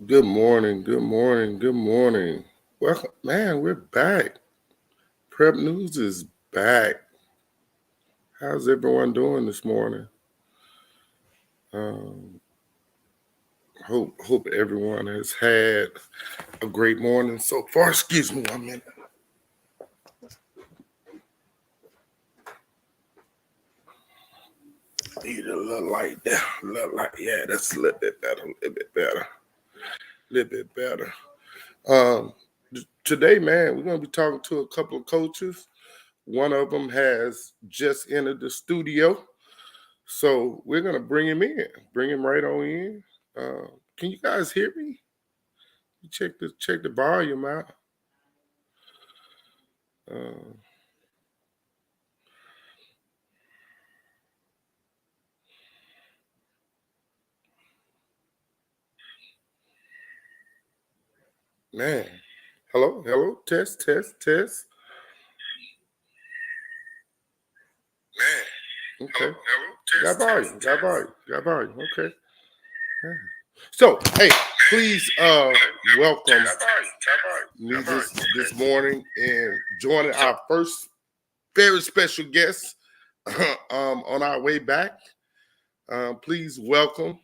Good morning, good morning, good morning. Welcome, man, we're back. Prep News is back. How's everyone doing this morning? Um, hope everyone has had a great morning so far. Excuse me 1 minute. Need a little light there. A little light. Yeah, that's a little bit better. A little bit better. A little bit better. Um, Today, man, we're gonna be talking to a couple of coaches. One of them has just entered the studio. So we're gonna bring him in, bring him right on in. Can you guys hear me? You check the volume out. Uh, Man, hello, test. Man, okay, got volume. Okay. Yeah. So hey, please welcome me this morning and joining our first very special guest on our way back. Please welcome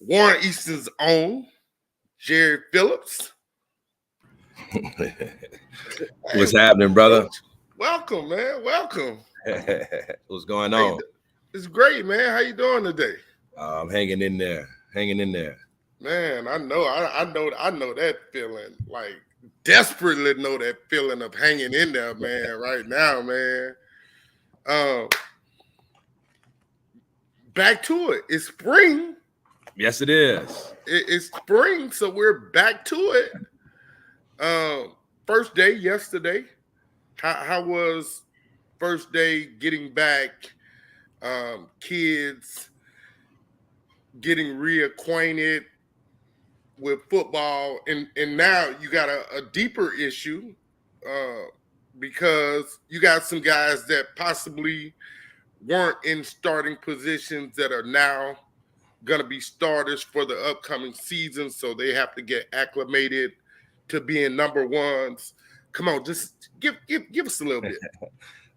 Warren Easton's own Jared Phillips. What's happening, brother? Coach, welcome, man. Welcome. What's going on? It's great, man. How you doing today? I'm hanging in there. Man, I know that feeling. Like desperately know that feeling of hanging in there, man. Right now, man. Um, Back to it. It's spring. Yes, it is. It's spring, so we're back to it. First day yesterday. How was first day getting back? Kids getting reacquainted with football, and now you got a deeper issue uh, because you got some guys that possibly weren't in starting positions that are now going to be starters for the upcoming season, so they have to get acclimated to being number ones. Come on, just give us a little bit.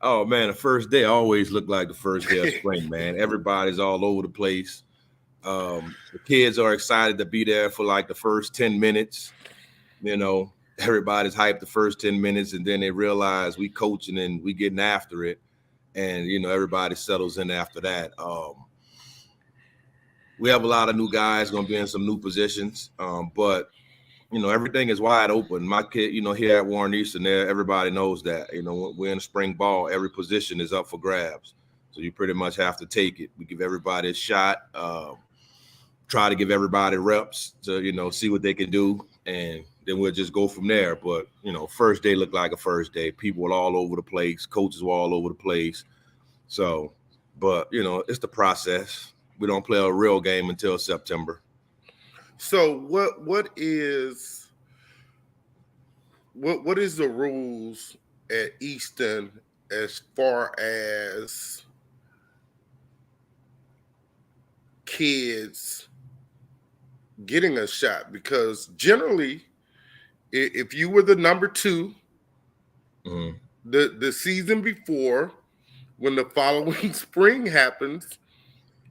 Oh man, the first day always looked like the first day of spring, man. Everybody's all over the place. The kids are excited to be there for like the first 10 minutes. You know, everybody's hyped the first 10 minutes, and then they realize we coaching and we getting after it. And everybody settles in after that. We have a lot of new guys going to be in some new positions, but everything is wide open. My kid, here at Warren Easton, there, everybody knows that. We're in spring ball. Every position is up for grabs, so you pretty much have to take it. We give everybody a shot. Try to give everybody reps to see what they can do, and then we'll just go from there. But first day looked like a first day. People were all over the place. Coaches were all over the place. So, but it's the process. We don't play a real game until September. So what is the rules at Easton as far as kids getting a shot? Because generally, if you were the number two, Mm-hmm. the season before, when the following spring happens,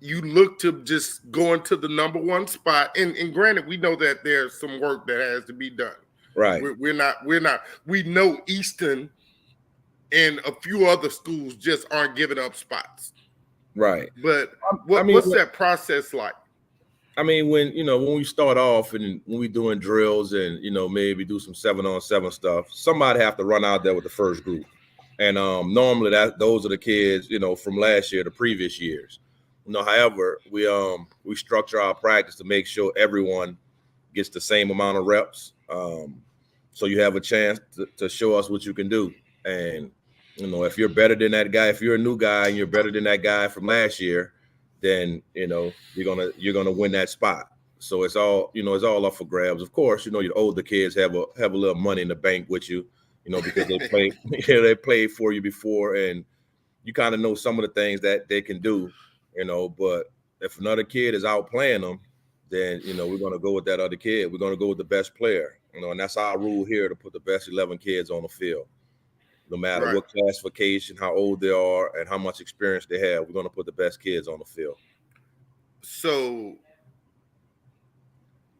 you look to just go into the number one spot. And granted, we know that there's some work that has to be done. Right. We're not. We know Easton and a few other schools just aren't giving up spots. Right. But what's that process like? I mean, when we start off and when we doing drills and maybe do some 7-on-7 stuff, somebody have to run out there with the first group. And normally those are the kids, from last year, the previous years. However, we structure our practice to make sure everyone gets the same amount of reps. So you have a chance to show us what you can do. And if you're better than that guy, if you're a new guy and you're better than that guy from last year, then you're gonna win that spot. So it's all up for grabs. Of course, your older kids have a little money in the bank with you, because they play they played for you before, and you kind of know some of the things that they can do, But if another kid is outplaying them, then we're going to go with that other kid. We're going to go with the best player, and that's our rule here, to put the best 11 kids on the field. No matter Right. what classification, how old they are, and how much experience they have, we're going to put the best kids on the field. So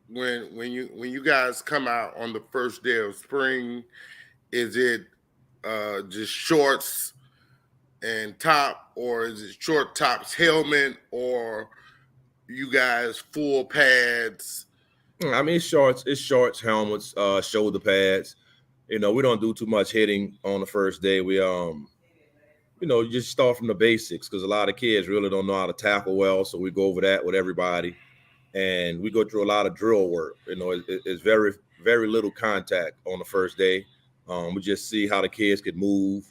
when you guys come out on the first day of spring, is it just shorts and top, or is it short tops, helmet, or you guys full pads? I mean, it's shorts, helmets, shoulder pads. We don't do too much hitting on the first day. We you just start from the basics, because a lot of kids really don't know how to tackle well. So we go over that with everybody, and we go through a lot of drill work. It's very, very little contact on the first day. We just see how the kids could move,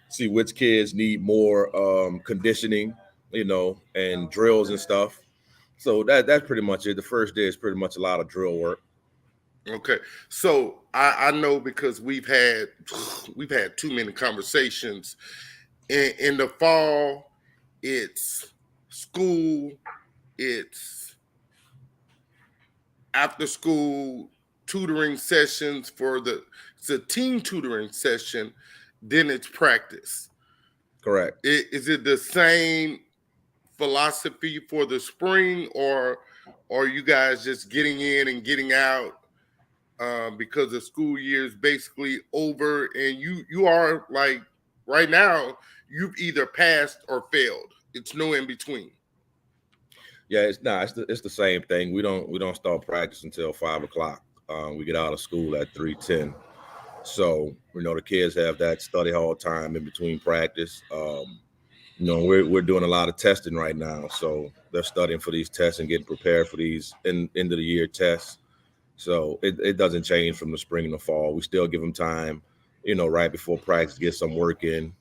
see which kids need more conditioning, and drills and stuff. So that's pretty much it. The first day is pretty much a lot of drill work. Okay, so I know, because we've had too many conversations. In the fall, it's school, it's after school tutoring sessions it's a team tutoring session, then it's practice. Correct. Is it the same philosophy for the spring, or are you guys just getting in and getting out because the school year is basically over, and you are, like, right now you've either passed or failed? It's no in between. Yeah, it's the same thing. We don't start practice until 5:00. We get out of school at 3:10. So the kids have that study hall time in between practice. We're doing a lot of testing right now, so they're studying for these tests and getting prepared for these end of the year tests. So it doesn't change from the spring and the fall. We still give them time, right before practice, get some work in,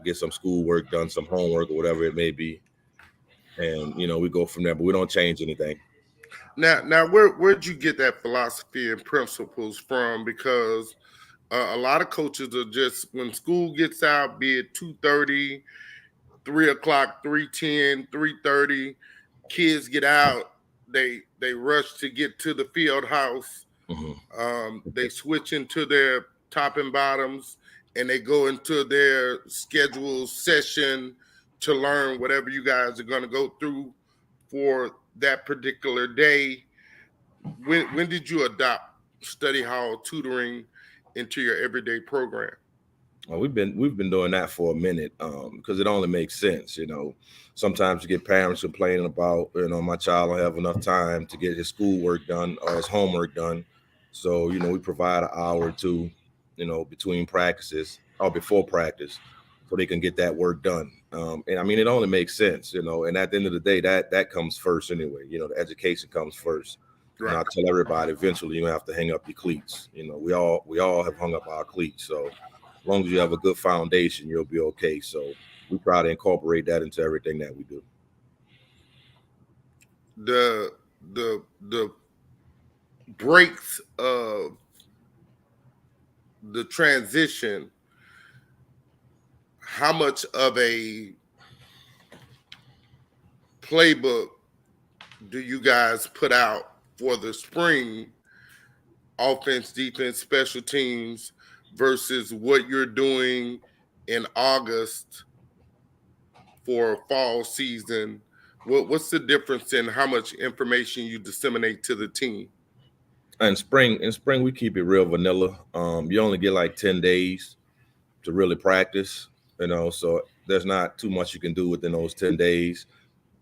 get some school work done, some homework, or whatever it may be. And, we go from there, but we don't change anything. Now, where'd you get that philosophy and principles from? Because a lot of coaches are just, when school gets out, be it 2:30, 3:00, 3:10, 3:30, kids get out, they rush to get to the field house. They switch into their top and bottoms, and they go into their scheduled session to learn whatever you guys are going to go through for that particular day. When did you adopt study hall tutoring into your everyday program? Well, we've been doing that for a minute, because it only makes sense. Sometimes you get parents complaining about, my child don't have enough time to get his schoolwork done or his homework done. So, we provide an hour or two, between practices or before practice, so they can get that work done. And I mean, it only makes sense, and at the end of the day, that comes first anyway. The education comes first. Right. And I tell everybody, eventually you have to hang up your cleats. We all have hung up our cleats. So as long as you have a good foundation, you'll be okay. So we try to incorporate that into everything that we do. The breaks of the transition, how much of a playbook do you guys put out for the spring, offense, defense, special teams, versus what you're doing in August for fall season? What's the difference in how much information you disseminate to the team? In spring, we keep it real vanilla. You only get like 10 days to really practice, so there's not too much you can do within those 10 days.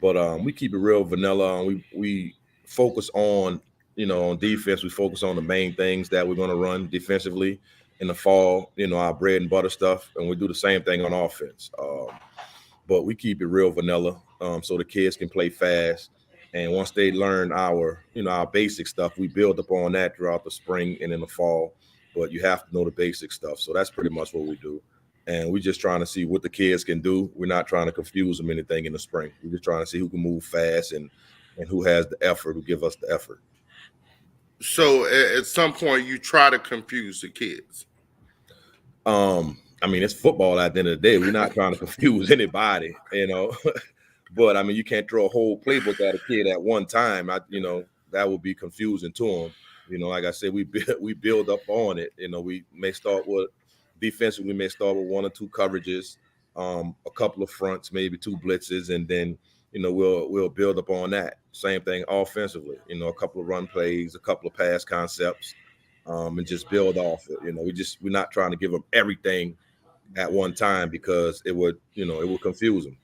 But we keep it real vanilla. We focus on, on defense. We focus on the main things that we're going to run defensively in the fall, our bread and butter stuff. And we do the same thing on offense. But we keep it real vanilla, so the kids can play fast. And once they learn our basic stuff, we build upon that throughout the spring and in the fall. But you have to know the basic stuff. So that's pretty much what we do. And we're just trying to see what the kids can do. We're not trying to confuse them anything in the spring. We're just trying to see who can move fast and who has the effort, who give us the effort. So at some point you try to confuse the kids. I mean, it's football at the end of the day. We're not trying to confuse anybody, But I mean, you can't throw a whole playbook at a kid at one time. that would be confusing to them. You know, like I said, we build up on it. You know, we may start with defensively, we may start with 1 or 2 coverages, a couple of fronts, maybe 2 blitzes, and then you know we'll build up on that. Same thing offensively. You know, a couple of run plays, a couple of pass concepts, and just build off it. You know, we're not trying to give them everything at one time because it would confuse them.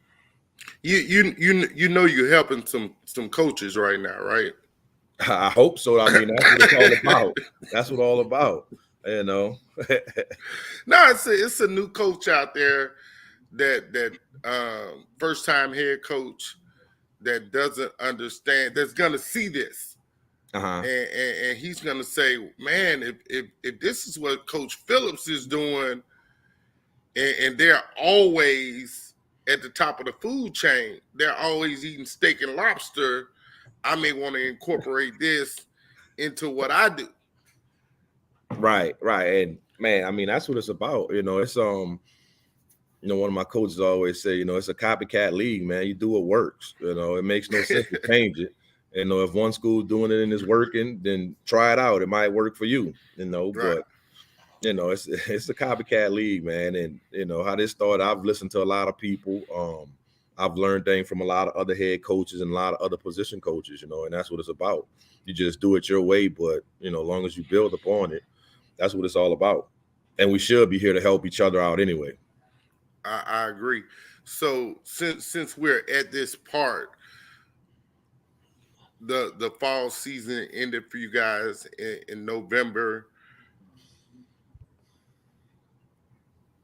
You know you're helping some coaches right now, right? I hope so. I mean, that's what it's all about. That's what all about. You know. No, it's a new coach out there that first time head coach that doesn't understand, that's gonna see this. And he's gonna say, man, if this is what Coach Phillips is doing, and they're always at the top of the food chain, they're always eating steak and lobster, I may want to incorporate this into what I do. Right. And man, I mean, that's what it's about. You know, it's you know, one of my coaches always say, you know, it's a copycat league, man. You do what works. You know, it makes no sense to change it. You know, if one school's doing it and it's working, then try it out. It might work for you, you know, right. But you know, it's a copycat league, man. And you know how this started. I've listened to a lot of people. I've learned things from a lot of other head coaches and a lot of other position coaches, you know, and that's what it's about. You just do it your way, but you know, as long as you build upon it, that's what it's all about. And we should be here to help each other out anyway. I agree. So since we're at this part, the fall season ended for you guys in November.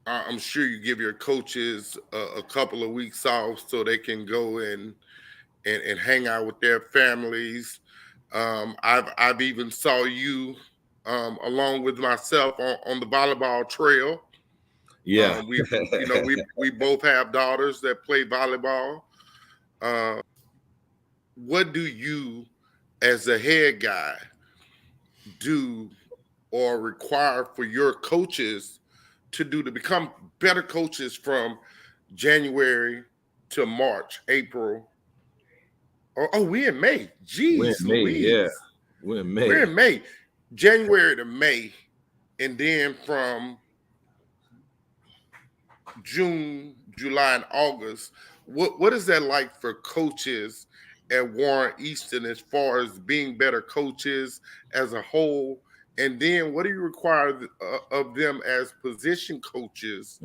I'm sure you give your coaches a couple of weeks off so they can go and hang out with their families. I've even saw you along with myself on the volleyball trail. Yeah, we both have daughters that play volleyball. What do you, as a head guy, do or require for your coaches to do to become better coaches from January to March, April? Oh, we're in May. Jeez, Louise. Yeah, we're in May. We're in May. January to May, and then from June, July, and August. What is that like for coaches at Warren Easton as far as being better coaches as a whole? And then what do you require of them as position coaches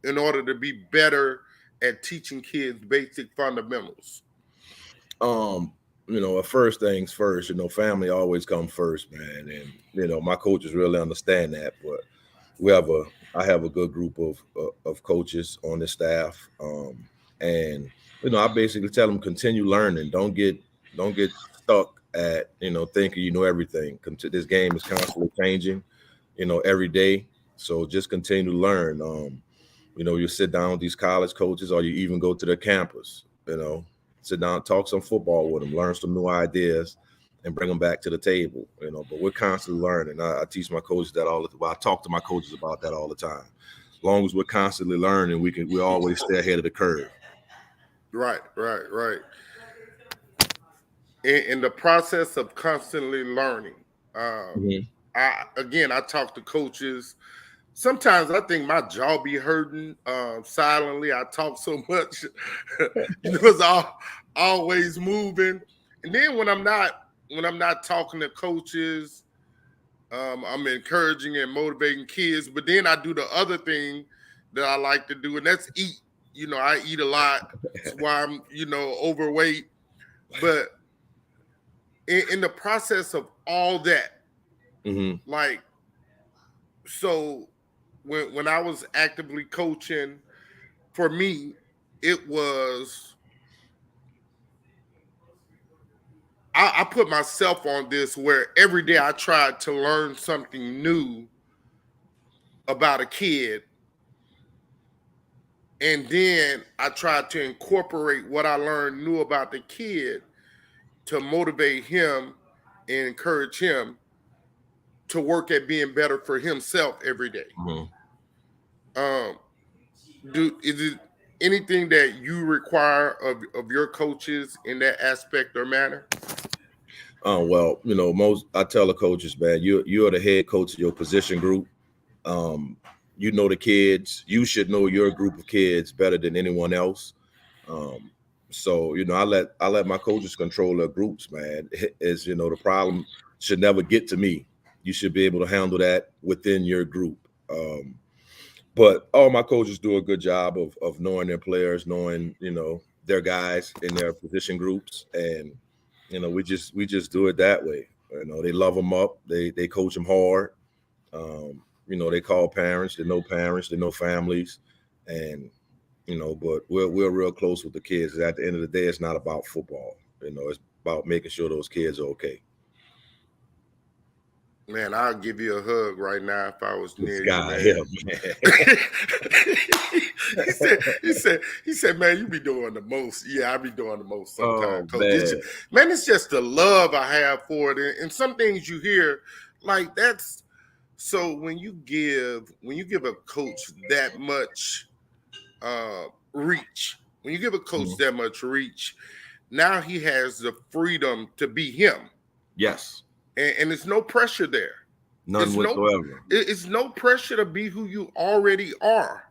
in order to be better at teaching kids basic fundamentals? You know, first things first, you know, family always come first, man. And, you know, my coaches really understand that, but I have a good group of coaches on the staff. And, you know, I basically tell them continue learning. Don't get stuck at, you know, thinking you know everything. This game is constantly changing, you know, every day. So just continue to learn. You know, you sit down with these college coaches or you even go to their campus, you know, sit down, talk some football with them, learn some new ideas and bring them back to the table, you know, but we're constantly learning. I teach my coaches that all the time. I talk to my coaches about that all the time. As long as we're constantly learning, we always stay ahead of the curve. Right. In the process of constantly learning, I talk to coaches. Sometimes I think my jaw be hurting silently. I talk so much because I'm always moving. And then when I'm not talking to coaches, I'm encouraging and motivating kids. But then I do the other thing that I like to do, and that's eat. You know, I eat a lot. That's why I'm, you know, overweight. But in the process of all that, like, so when I was actively coaching, for me, it was I put myself on this where every day I tried to learn something new about a kid. And then I tried to incorporate what I learned new about the kid to motivate him and encourage him to work at being better for himself every day. Is it anything that you require of your coaches in that aspect or manner? Oh well, I tell the coaches, man, you're the head coach of your position group. Um, you know the kids. You should know your group of kids better than anyone else. Um, so I let my coaches control their groups, man. Is the problem should never get to me. You should be able to handle that within your group. But all my coaches do a good job of knowing their players, knowing their guys in their position groups, and we just do it that way. They love them up. They coach them hard. They call parents. They know parents. They know families, and but we're real close with the kids. At the end of the day, it's not about football. It's about making sure those kids are okay. Man, I'll give you a hug right now if I was This near you, guy man. here, man. he said, man, you be doing the most. Yeah, I be doing the most sometimes. Oh, Man, it's just the love I have for it. And some things you hear, like that's so when you give a coach that much reach, when you give a coach that much reach, now he has the freedom to be him. Yes. And there's no pressure there. None whatsoever. It's no pressure to be who you already are.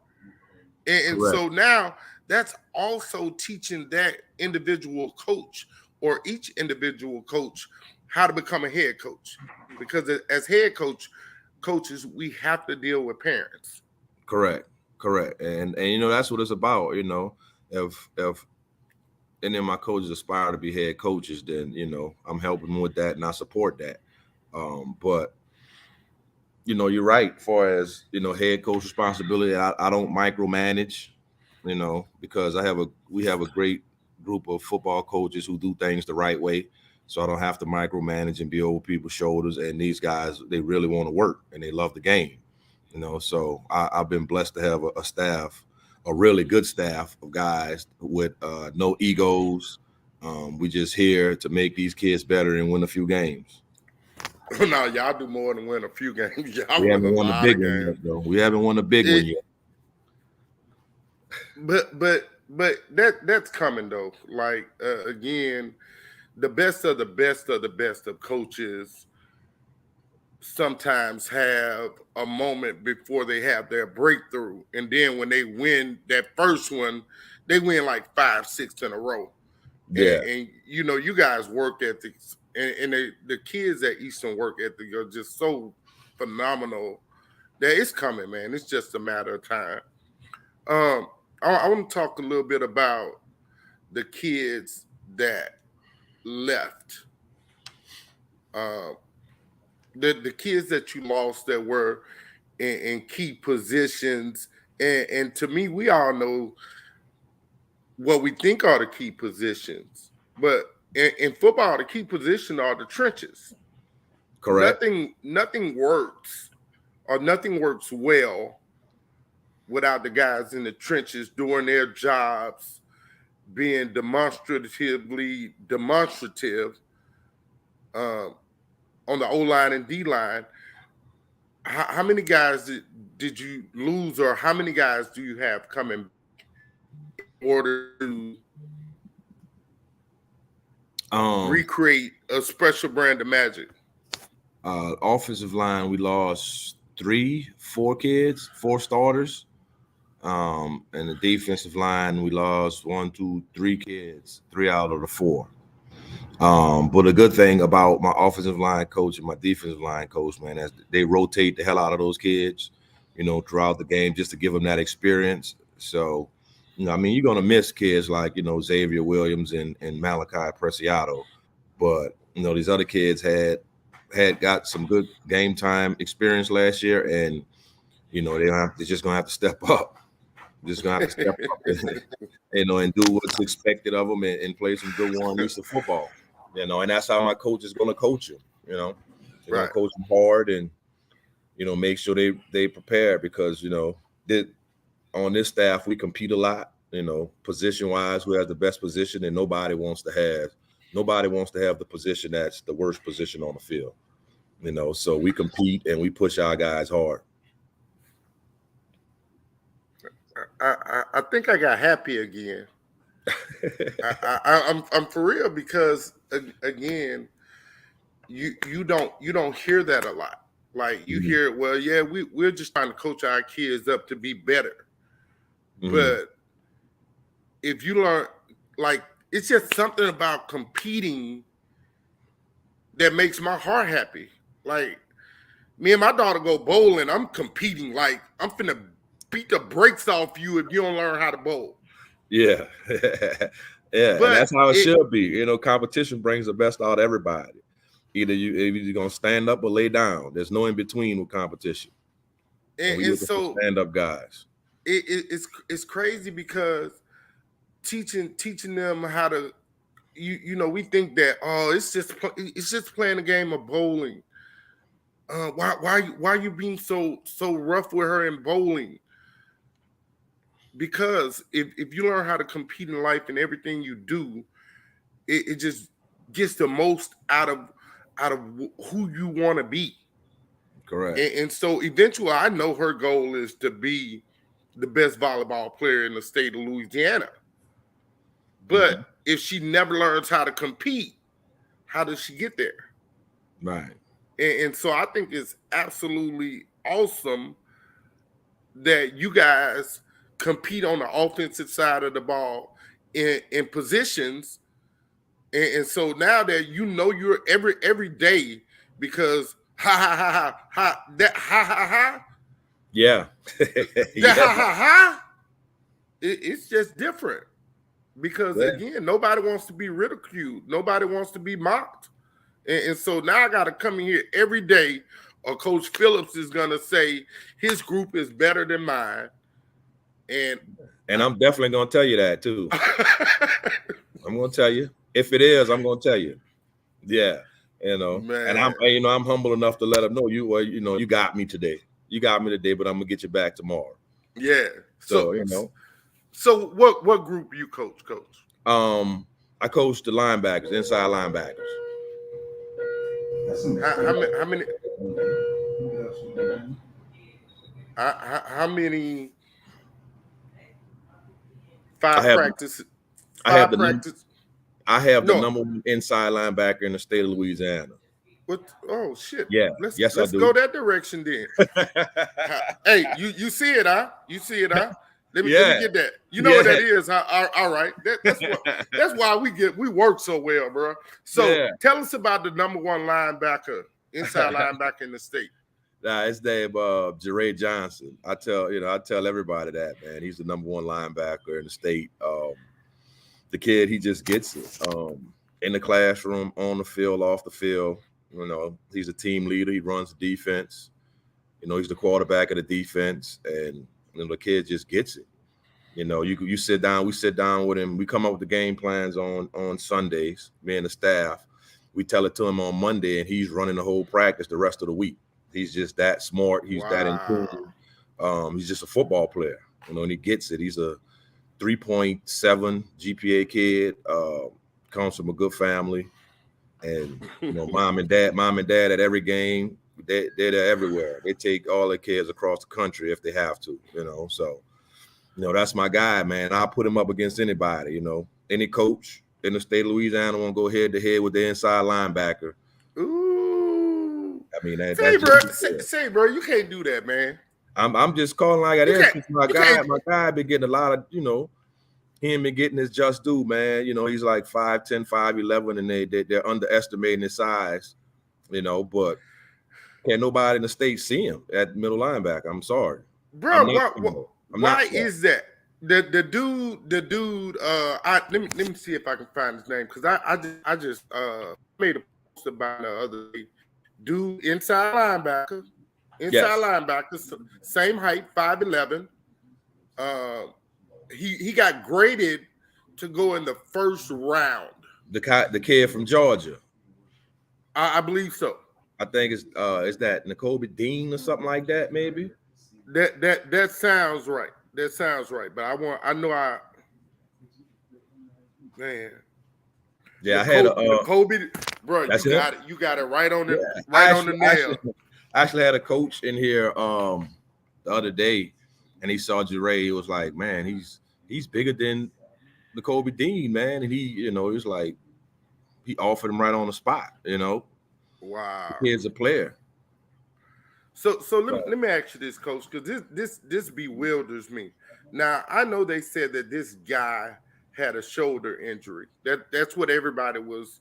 And so now that's also teaching that individual coach or each individual coach how to become a head coach. Because as head coaches, we have to deal with parents. Correct. And that's what it's about. If any of my coaches aspire to be head coaches, then I'm helping them with that and I support that. But you're right. As far as head coach responsibility, I don't micromanage. Because we have a great group of football coaches who do things the right way, so I don't have to micromanage and be over people's shoulders. And these guys, they really want to work and they love the game. So I've been blessed to have a staff, a really good staff of guys with no egos. We just here to make these kids better and win a few games. No, y'all do more than win a few games. Y'all We haven't won a big one yet, though. We haven't won a big one yet. But that's coming though. Like again, the best of the best of the best of coaches sometimes have a moment before they have their breakthrough, and then when they win that first one, they win like 5, 6 in a row. Yeah, and you guys work ethics, and the kids at Eastern work ethic are just so phenomenal that it's coming, man. It's just a matter of time. I want to talk a little bit about the kids that left. The kids that you lost that were in key positions, and to me, we all know what we think are the key positions, but in football, the key position are the trenches. correct. Nothing works, or nothing works well without the guys in the trenches doing their jobs, being demonstrative on the O line and D line. How many guys did you lose, or how many guys do you have coming in order to recreate a special brand of magic? Offensive line, we lost 4 starters. And the defensive line, we lost 1, 2, 3 kids, 3 out of the 4. But the good thing about my offensive line coach and my defensive line coach, man, is they rotate the hell out of those kids, throughout the game just to give them that experience. So, you're going to miss kids like, Xavier Williams and Malachi Preciado. But, these other kids had got some good game time experience last year, and, they're just going to have to step up. Just going to have to step up and do what's expected of them and play some good Warren Easter football. And that's how my coach is going to coach them. They're going to coach them hard and, make sure they prepare because, on this staff, we compete a lot, position-wise, who has the best position, and nobody wants to have the position that's the worst position on the field. So we compete and we push our guys hard. I think I got happy again. I'm for real because again, you don't hear that a lot. Like you Mhm. hear, well, yeah, we're just trying to coach our kids up to be better. Mhm. But if you learn, like, it's just something about competing that makes my heart happy. Like me and my daughter go bowling, I'm competing. Like I'm finna beat the brakes off you if you don't learn how to bowl. Yeah. Yeah, and But that's how it should be. You know, competition brings the best out of everybody. Either you're gonna stand up or lay down. There's no in between with competition. And we and looking for so stand up guys. it's crazy because teaching them how to you know we think that it's just playing a game of bowling. Why are you being so rough with her in bowling? Because if you learn how to compete in life and everything you do, it just gets the most out of who you want to be. Correct. And so eventually, I know her goal is to be the best volleyball player in the state of Louisiana. But Mhm. if she never learns how to compete, how does she get there? Right. And so I think it's absolutely awesome that you guys compete on the offensive side of the ball in positions. And so now that you know you're every day because ha Yeah. that Yeah. it's just different because Yeah. again nobody wants to be ridiculed, nobody wants to be mocked, and so now I got to come in here every day or Coach Phillips is gonna say his group is better than mine, and And I'm definitely gonna tell you that too. I'm gonna tell you. If it is, I'm gonna tell you. Yeah. You know, and man, I'm humble enough to let them know you got me today. You got me today, but I'm gonna get you back tomorrow. yeah. So, So what group you coach? I coach the linebackers, inside linebackers. How many how many I five have practices? I have Five the number practice. I have the No. number one inside linebacker in the state of Louisiana. What? Oh shit. Yeah, yes, I Let's go do. that direction then. Hey, you see it, huh? You see it, huh? Let me Yeah, get that. You know what yeah, that is, huh? All right. That's why we work so well, bro. So yeah. tell us about the number one linebacker, inside linebacker in the state. Nah, his name Jeray Johnson. I tell everybody that, man. He's the number one linebacker in the state. The kid, he just gets it. In the classroom, on the field, off the field. You know, he's a team leader. He runs the defense. You know, he's the quarterback of the defense, and the kid just gets it. You know, you sit down, we sit down with him. We come up with the game plans on Sundays, me and the staff. We tell it to him on Monday, and he's running the whole practice the rest of the week. He's just that smart. He's that in tune. Wow. He's just a football player, and he gets it. He's a 3.7 GPA kid. Comes from a good family, and mom and dad at every game. They're there everywhere. They take all their kids across the country if they have to. So. That's my guy, man. I'll put him up against anybody, any coach in the state of Louisiana want to go head to head with the inside linebacker. Ooh. I mean, Say, bro, you can't do that, man. I'm just calling like it is. My guy been getting a lot of, he ain't been getting his just due, man. He's like 5'10", 5'11", and they're underestimating his size, but can't nobody in the state see him at middle linebacker. I'm sorry. Bro, why is that? The dude let me see if I can find his name because I just made a post about the other day. Dude, inside linebacker, same height, 5'11". He got graded to go in the first round. The kid from Georgia. I believe so. I think it's that Nakobe Dean or something like that, maybe. That sounds right. That sounds right. But man. Yeah, I had Kobe, bro. You got it right on the on the nail. I actually had a coach in here the other day, and he saw Jeray. He was like, "Man, he's bigger than Nakobe Dean, man." And he was like, he offered him right on the spot, Wow. The kid's a player. So let me ask you this, Coach, because this bewilders me. Now I know they said that this guy had a shoulder injury. That's what everybody was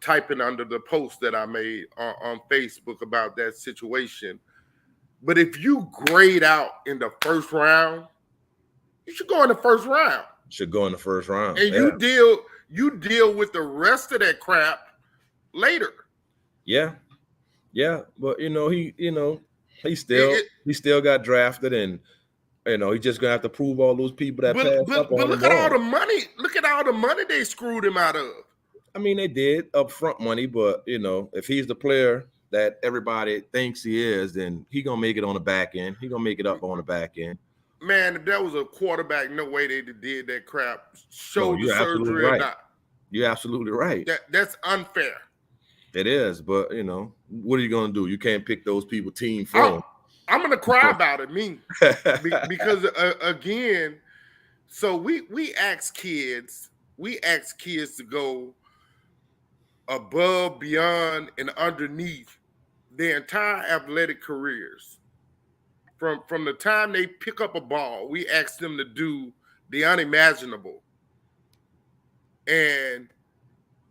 typing under the post that I made on Facebook about that situation. But if you grade out in the first round, you should go in the first round. Should go in the first round. And you deal with the rest of that crap later. Yeah. But he still got drafted, and he's just gonna have to prove all those people that passed up on him. Look at all the money. Look at all the money they screwed him out of. I mean, they did upfront money, but if he's the player that everybody thinks he is, then he gonna make it on the back end. He gonna make it up on the back end. Man, if that was a quarterback, no way they did that crap. Shoulder surgery right. or not. You're absolutely right. That's unfair. It is, but what are you gonna do? You can't pick those people team for. I'm gonna cry about it, because again, so we ask kids to go above, beyond, and underneath their entire athletic careers. From the time they pick up a ball, we ask them to do the unimaginable. And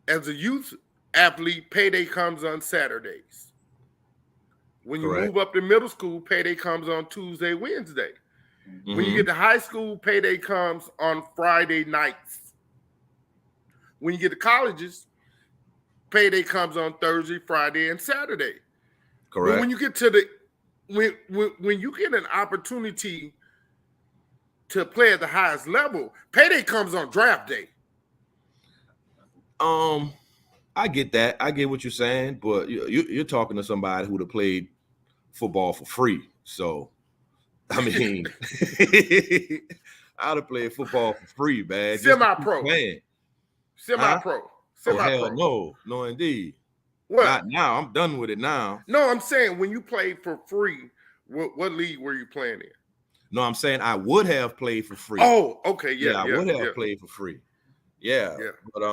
as a youth athlete, payday comes on Saturdays. When you move up to middle school, payday comes on Tuesday, Wednesday. Mm-hmm. When you get to high school, payday comes on Friday nights. When you get to colleges, payday comes on Thursday, Friday, and Saturday. Correct. But when you get to when you get an opportunity to play at the highest level, payday comes on draft day. I get that. I get what you're saying, but you're talking to somebody who would have played football for free. So, I mean, I'd have played football for free, man. Semi-pro. Semi-pro. Oh, hell no, indeed. What? Not now. I'm done with it now. No, I'm saying when you played for free, what league were you playing in? No, I'm saying I would have played for free. Oh, okay, yeah, I would have played for free. Yeah, but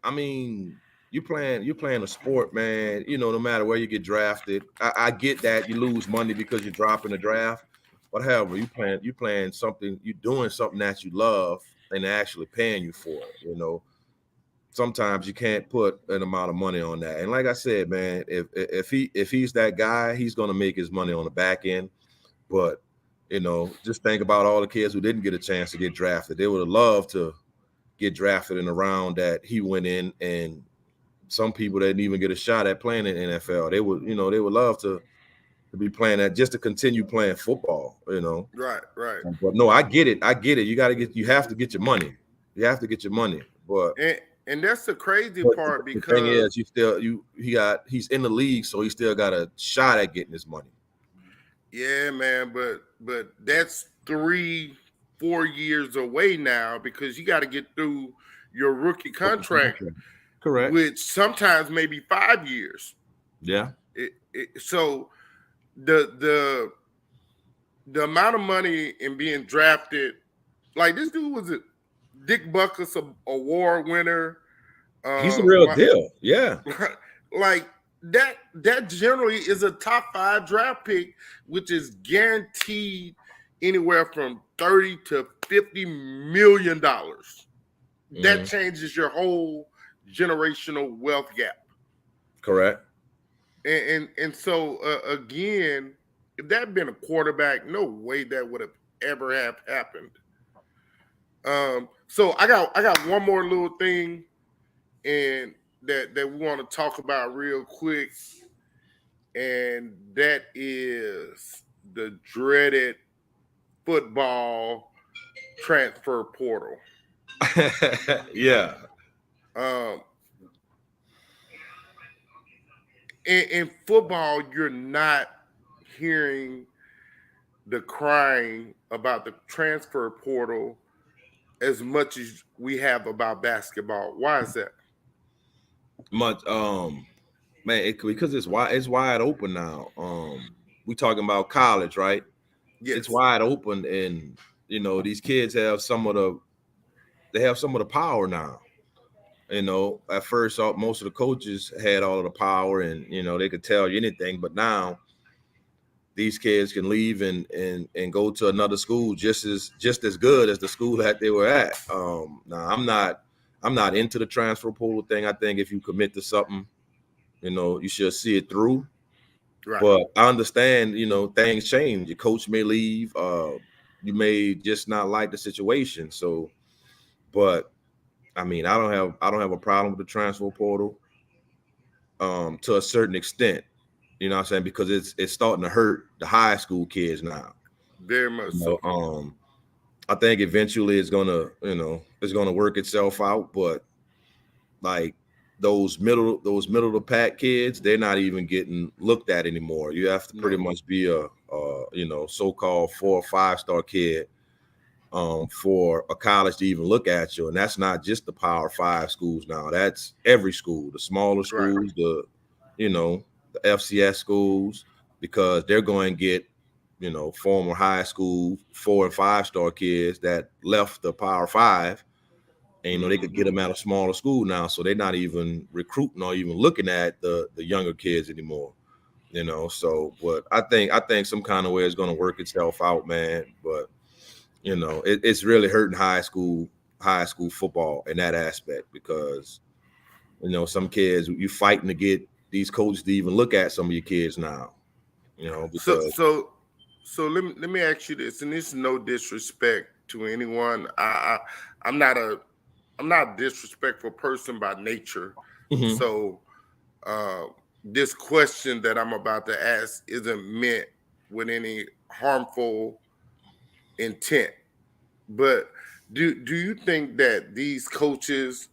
I mean, you playing a sport, man. No matter where you get drafted, I get that you lose money because you're dropping the draft. But however, you playing something, you're doing something that you love, and they're actually paying you for it. Sometimes you can't put an amount of money on that. And like I said, man, if he's that guy, he's gonna make his money on the back end. But just think about all the kids who didn't get a chance to get drafted. They would have loved to get drafted in the round that he went in, and some people didn't even get a shot at playing in the NFL. They would love to be playing that just to continue playing football. Right. But no, I get it. You have to get your money. You have to get your money. But and that's the crazy part, because the thing is, he's in the league, so he still got a shot at getting his money. Yeah, man, but that's 3-4 years away now, because you got to get through your rookie contract. Correct. Which sometimes maybe 5 years. Yeah. So the amount of money in being drafted, like this dude was a Dick Butkus award winner. He's a real deal. Yeah. Like that generally is a top 5 draft pick, which is guaranteed anywhere from $30 to $50 million. Mm-hmm. That changes your whole generational wealth gap. Correct. And so again, if that had been a quarterback, no way that would have ever have happened. So I got one more little thing, and that we want to talk about real quick, and that is the dreaded football transfer portal. Yeah. In football, you're not hearing the crying about the transfer portal as much as we have about basketball. Why is that? Because it's wide open now. We talking about college, right? Yes. It's wide open, and these kids have some of the power now. You know, at first, most of the coaches had all of the power, and you know they could tell you anything. But now, these kids can leave and go to another school just as good as the school that they were at. Now, I'm not into the transfer portal thing. I think if you commit to something, you know, you should see it through. Right. But I understand, you know, things change. Your coach may leave. You may just not like the situation. So, but I mean, I don't have a problem with the transfer portal to a certain extent. You know what I'm saying? Because it's starting to hurt the high school kids now. Very much You so. know, I think eventually it's gonna work itself out. But like those middle of the pack kids, they're not even getting looked at anymore. You have to pretty much be a you know, so-called 4 or 5-star kid for a college to even look at you. And that's not just the Power 5 schools now. That's every school, the smaller schools, Right. the, you know, the FCS schools, because they're going to get, you know, former high school 4 and 5-star kids that left the Power 5. And, you know, they could get them at a smaller school now. So they're not even recruiting or even looking at the younger kids anymore. You know, so but I think some kind of way it's going to work itself out, man. But you know, it's really hurting high school football in that aspect, because you know some kids, you fighting to get these coaches to even look at some of your kids now. You know, because So let me ask you this, and this is no disrespect to anyone. I'm not a disrespectful person by nature. Mhm. So uh, this question that I'm about to ask isn't meant with any harmful intent. But do you think that these coaches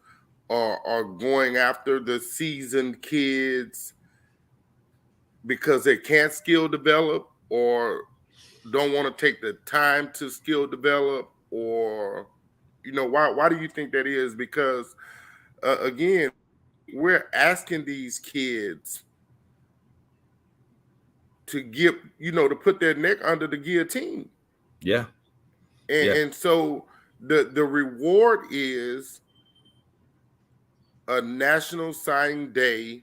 are going after the seasoned kids because they can't skill develop, or don't want to take the time to skill develop, or why do you think that is? Because again, we're asking these kids to get to put their neck under the guillotine, yeah, and, yeah, and so the reward is a national signing day.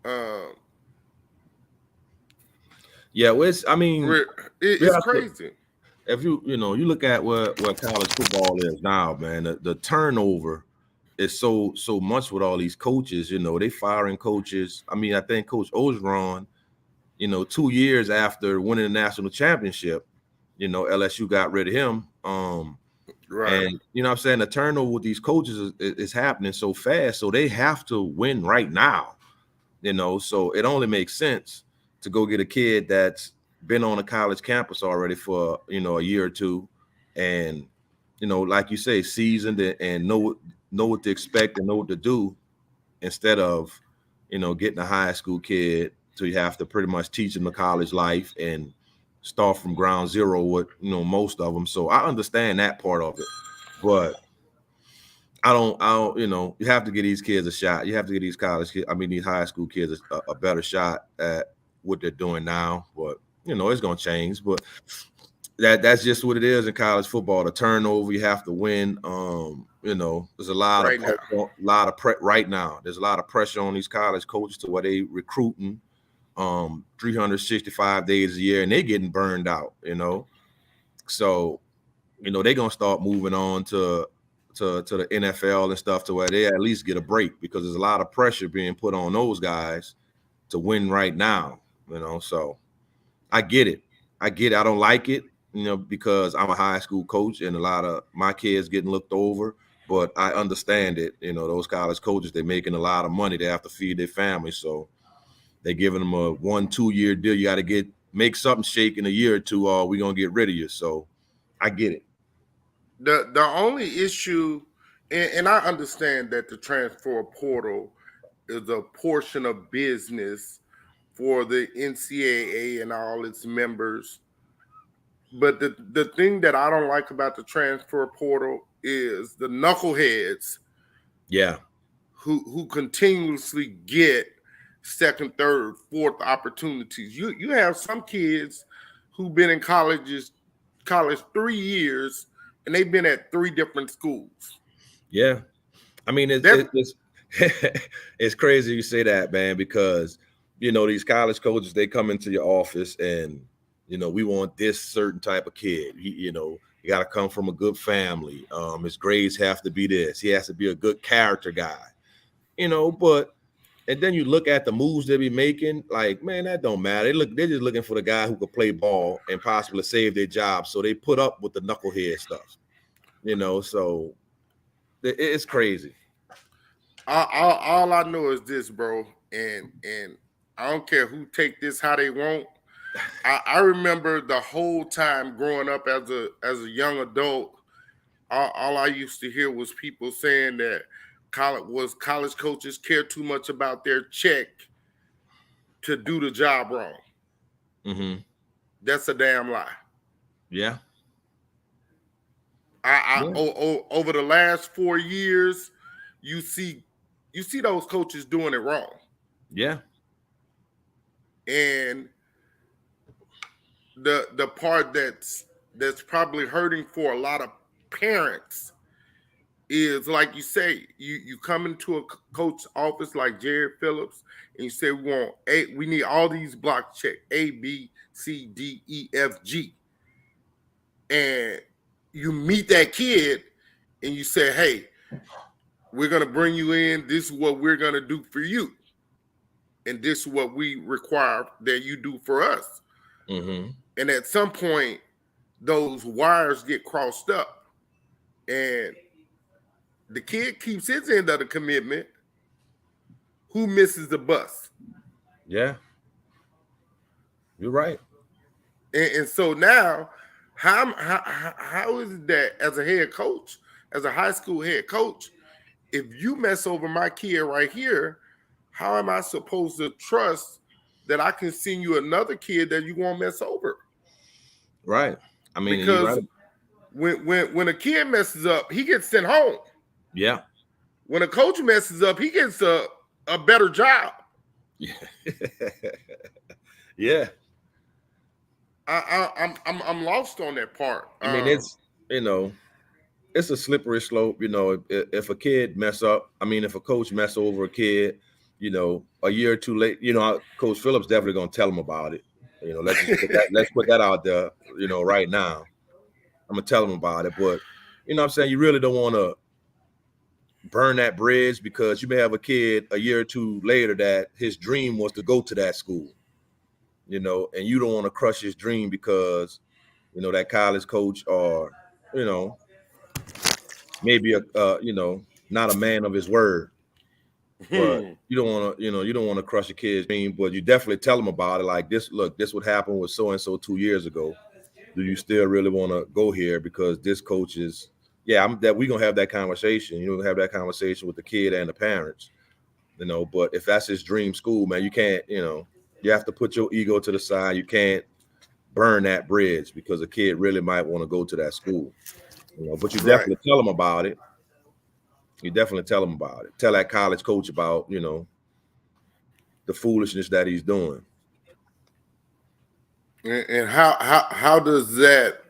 uh, yeah. Well, I mean, we it's have to, crazy. if you know, you look at what college football is now, man. The turnover is so much with all these coaches. You know, they firing coaches. I mean, I think Coach Ogeron, you know, 2 years after winning the national championship, you know, LSU got rid of him. Right. And you know what I'm saying, the turnover with these coaches is happening so fast, so they have to win right now. You know, so it only makes sense to go get a kid that's been on a college campus already for, you know, a year or two, and you know, like you say, seasoned and know what to expect and know what to do, instead of, you know, getting a high school kid, so you have to pretty much teach them the college life and start from ground zero with, you know, most of them. So I understand that part of it, but I don't, you know, you have to give these kids a shot. You have to give these college kids, I mean, these high school kids a better shot at what they're doing now. But, you know, it's going to change. But that's just what it is in college football. The turnover, you have to win. You know, there's a lot Right now. right now. There's a lot of pressure on these college coaches to where they recruiting 365 days a year, and they're getting burned out, you know. So, you know, they're gonna start moving on to the NFL and stuff, to where they at least get a break, because there's a lot of pressure being put on those guys to win right now, you know. So I get it. I get it. I don't like it, you know, because I'm a high school coach and a lot of my kids getting looked over. But I understand it. You know, those college coaches, they're making a lot of money. They have to feed their families. So they're giving them a 1-2 year deal. You got to make something shake in a year or two, or we're going to get rid of you. So I get it. The only issue, and I understand that the transfer portal is a portion of business for the NCAA and all its members. But the thing that I don't like about the transfer portal is the knuckleheads Yeah. who continuously get second, third, fourth opportunities. You have some kids who've been in college 3 years and they've been at 3 different schools. Yeah. I mean, it's it's crazy you say that, man, because these college coaches, they come into your office and we want this certain type of kid. You got to come from a good family. His grades have to be this. He has to be a good character guy. But and then you look at the moves they be making, like, man, that don't matter. They're just looking for the guy who could play ball and possibly save their job. So they put up with the knucklehead stuff. So it's crazy. All I know is this, bro, and I don't care who take this how they want. I remember the whole time growing up as a young adult, all I used to hear was people saying that college coaches care too much about their check to do the job wrong. Mm-hmm. That's a damn lie. Yeah. Over the last 4 years, you see those coaches doing it wrong. Yeah. And the part that's probably hurting for a lot of parents is, like you say, you come into a coach office like Jared Phillips and you say we need all these block check A, B, C, D, E, F, G, and you meet that kid and you say, hey, we're going to bring you in. This is what we're going to do for you. And this is what we require that you do for us. Mm-hmm. And at some point, those wires get crossed up. And the kid keeps his end of the commitment. Who misses the bus? Yeah. You're right. And so now, how is it that as a head coach, as a high school head coach, if you mess over my kid right here, how am I supposed to trust that I can send you another kid that you won't mess over? Right. I mean, because right. when a kid messes up, he gets sent home. Yeah. When a coach messes up, he gets a better job. Yeah. Yeah. I'm lost on that part. I mean, it's a slippery slope. If a kid mess up, I mean, if a coach mess over a kid, a year or two late, Coach Phillips definitely gonna tell him about it. Let's put that out there. Right now, I'm gonna tell him about it. But what I'm saying, you really don't want to burn that bridge, because you may have a kid a year or two later that his dream was to go to that school. And you don't want to crush his dream because that college coach, or maybe not a man of his word. But you don't want to crush a kid's dream, but you definitely tell them about it. Like, this would happen with so and so 2 years ago. Do you still really want to go here? Because this coach is, that we're gonna have that conversation. Have that conversation with the kid and the parents. But if that's his dream school, man, you can't. You have to put your ego to the side. You can't burn that bridge because a kid really might want to go to that school. But you definitely tell them about it. You definitely tell them about it. Tell that college coach about, the foolishness that he's doing. And how does that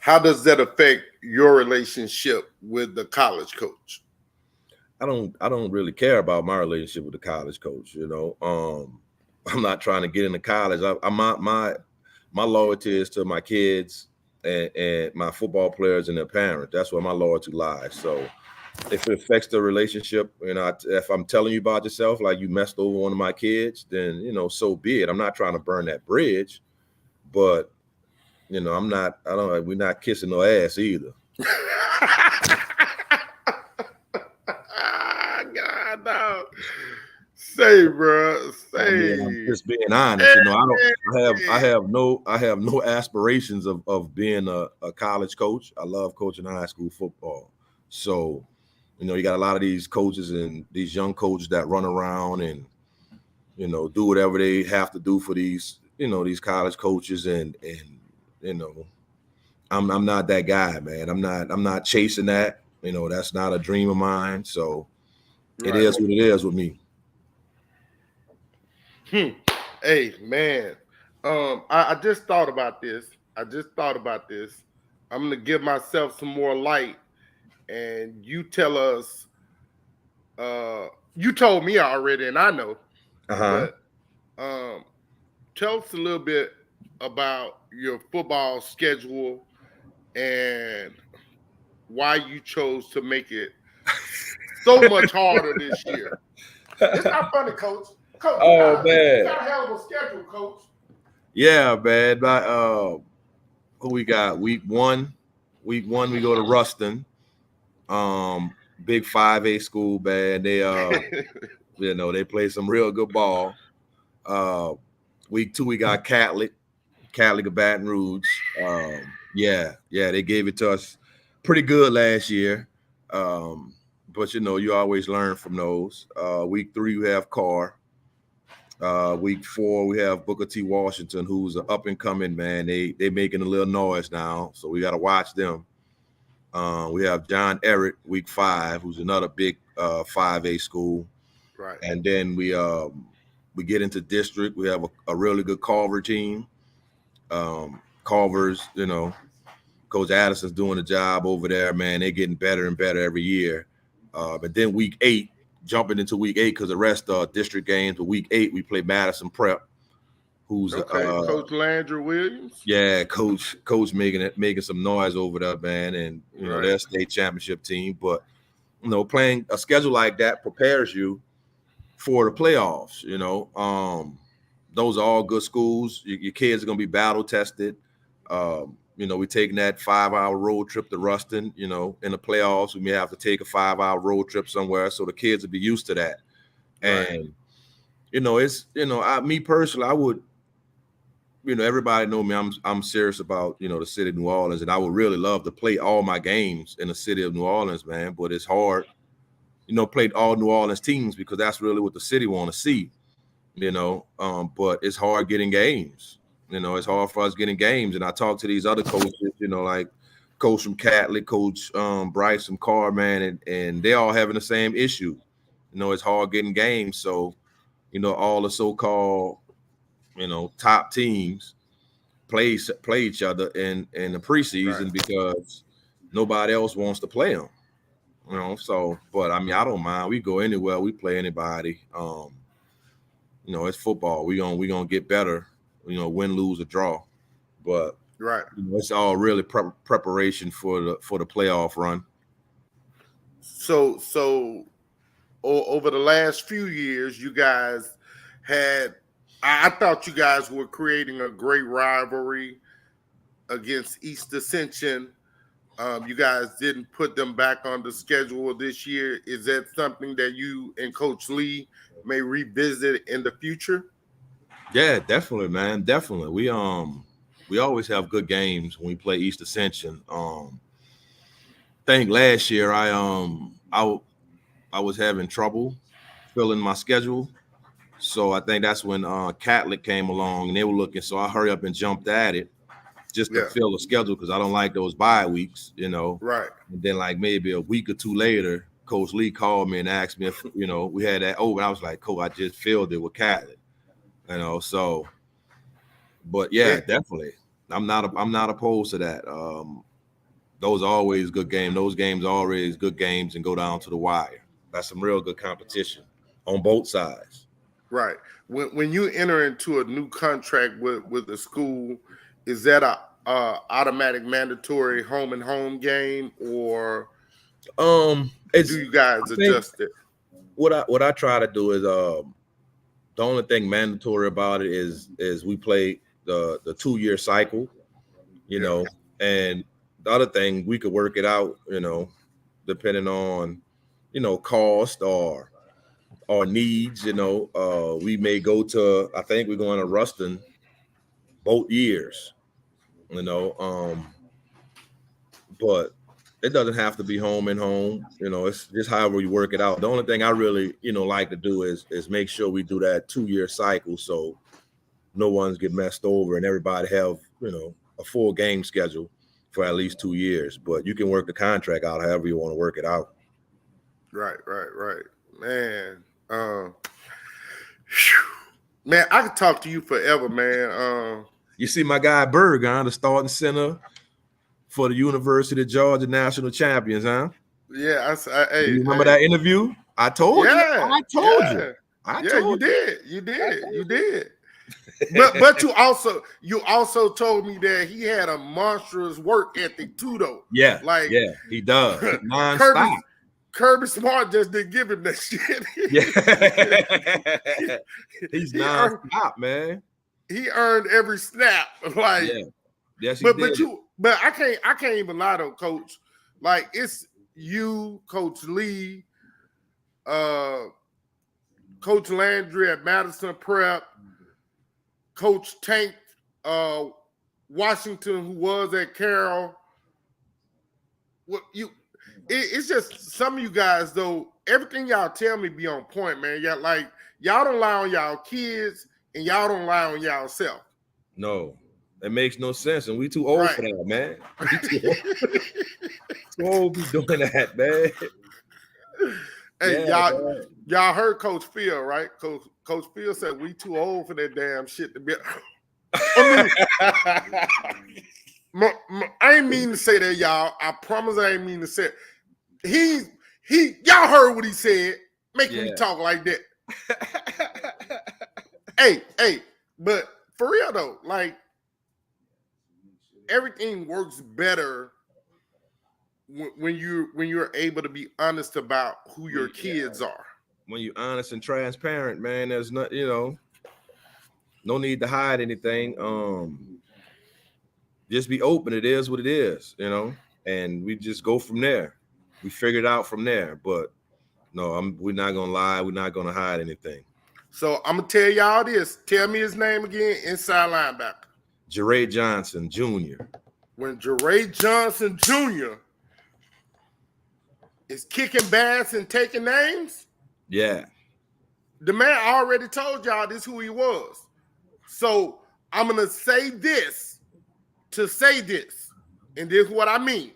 affect your relationship with the college coach? I don't really care about my relationship with the college coach. I'm not trying to get into college. My loyalty is to my kids and my football players and their parents. That's where my loyalty lies. So if it affects the relationship, if I'm telling you about yourself, like you messed over one of my kids, then, so be it. I'm not trying to burn that bridge, but, we're not kissing no ass either. God, no. Say, bro, say. I'm just being honest. I have no aspirations of being a college coach. I love coaching high school football. So, you got a lot of these coaches and these young coaches that run around and, do whatever they have to do for these, these college coaches. And I'm not that guy, man. I'm not chasing that. That's not a dream of mine. So It is what it is with me. Hey, man. I just thought about this. I'm gonna give myself some more light, and you tell us. You told me already, and I know, Uh-huh. but um, tell us a little bit about your football schedule and why you chose to make it so much harder this year. It's not funny, Coach. Coach, Oh you man. got a hell of a schedule, Coach. Yeah, man. Who we got? Week 1, we go to Ruston. Big 5A school, man. They they play some real good ball. Uh Week 2, we got Catholic of Baton Rouge. Yeah, they gave it to us pretty good last year. But you always learn from those. Week 3, we have Carr. Week 4, we have Booker T. Washington, who's an up and coming man. They making a little noise now, so we got to watch them. We have John Eric, week 5, who's another big 5A school, Right. and then we get into district. We have a really good Culver team. Culver's, Coach Addison's doing a job over there, man. They're getting better and better every year. But then week 8, jumping into week 8, because the rest are district games. But week 8, we play Madison Prep, who's Coach Landry Williams. Yeah, coach making some noise over there, man, and their state championship team. But playing a schedule like that prepares you for the playoffs. Those are all good schools. Your kids are gonna be battle tested. We're taking that 5-hour road trip to Ruston. In the playoffs, we may have to take a 5-hour road trip somewhere, so the kids will be used to that. And me personally, I would. Everybody know me. I'm serious about the city of New Orleans, and I would really love to play all my games in the city of New Orleans, man. But it's hard, play all New Orleans teams because that's really what the city want to see, But it's hard getting games. It's hard for us getting games. And I talk to these other coaches, like Coach from Catholic, Coach Bryce from Carr, man, and they all having the same issue. It's hard getting games. So, all the so-called top teams play each other in the preseason because nobody else wants to play them. So, but I mean, I don't mind. We go anywhere, we play anybody. It's football. We gonna get better. Win, lose, or draw. But it's all really preparation for the playoff run. So over the last few years, you guys had. I thought you guys were creating a great rivalry against East Ascension. You guys didn't put them back on the schedule this year. Is that something that you and Coach Lee may revisit in the future? Yeah, definitely, man. Definitely. We always have good games when we play East Ascension. I think last year I was having trouble filling my schedule. So I think that's when Catholic came along and they were looking. So I hurry up and jumped at it just to fill the schedule because I don't like those bye weeks, Right. And then like maybe a week or two later, Coach Lee called me and asked me if, we had that over. I was like, Coach, I just filled it with Catholic, so. But yeah, definitely. I'm not opposed to that. Those are always good games. Those games are always good games and go down to the wire. That's some real good competition on both sides. Right. When you enter into a new contract with the school, is that a automatic mandatory home and home game, or do you guys adjust it? What I try to do is the only thing mandatory about it is we play the 2-year cycle, and the other thing we could work it out, depending on cost or needs, we may go to, I think we're going to Ruston both years, but it doesn't have to be home and home, it's just however you work it out. The only thing I really, like to do is make sure we do that 2-year cycle so no one's get messed over and everybody have, a full game schedule for at least 2 years. But you can work the contract out however you want to work it out. Right. Man. Man, I could talk to you forever, man. You see my guy Berg on the starting center for the University of Georgia national champions, huh? Yeah, Do you remember that interview? I told you. I told you. You did. But you also told me that he had a monstrous work ethic too, though. Yeah, like he does non-stop. Kirby Smart just didn't give him that shit. Yeah, he's non-stop, man. He earned every snap. Like, yeah. Yes, but I can't even lie though, Coach. Like, it's you, Coach Lee, Coach Landry at Madison Prep, Coach Tank Washington, who was at Carroll. It's just some of you guys though. Everything y'all tell me be on point, man. Y'all don't lie on y'all kids and y'all don't lie on y'all self. No, it makes no sense, and we too old for that, man. Too old to be doing that, man. Hey, y'all heard Coach Phil, right? Coach Phil said we too old for that damn shit to be. I ain't mean to say that, y'all. I promise I ain't mean to say it. Y'all heard what he said. Making me talk like that. hey, but for real though, like everything works better when you're able to be honest about who your kids are. When you're honest and transparent, man, there's not, no need to hide anything. Just be open. It is what it is, and we just go from there. We figure it out from there. But no, we're not gonna lie. We're not gonna hide anything. So I'm gonna tell y'all this. Tell me his name again. Inside linebacker. Jeray Johnson Jr. When Jeray Johnson Jr. is kicking bass and taking names, yeah, the man already told y'all this who he was. So I'm gonna say this to say this, and this is what I mean.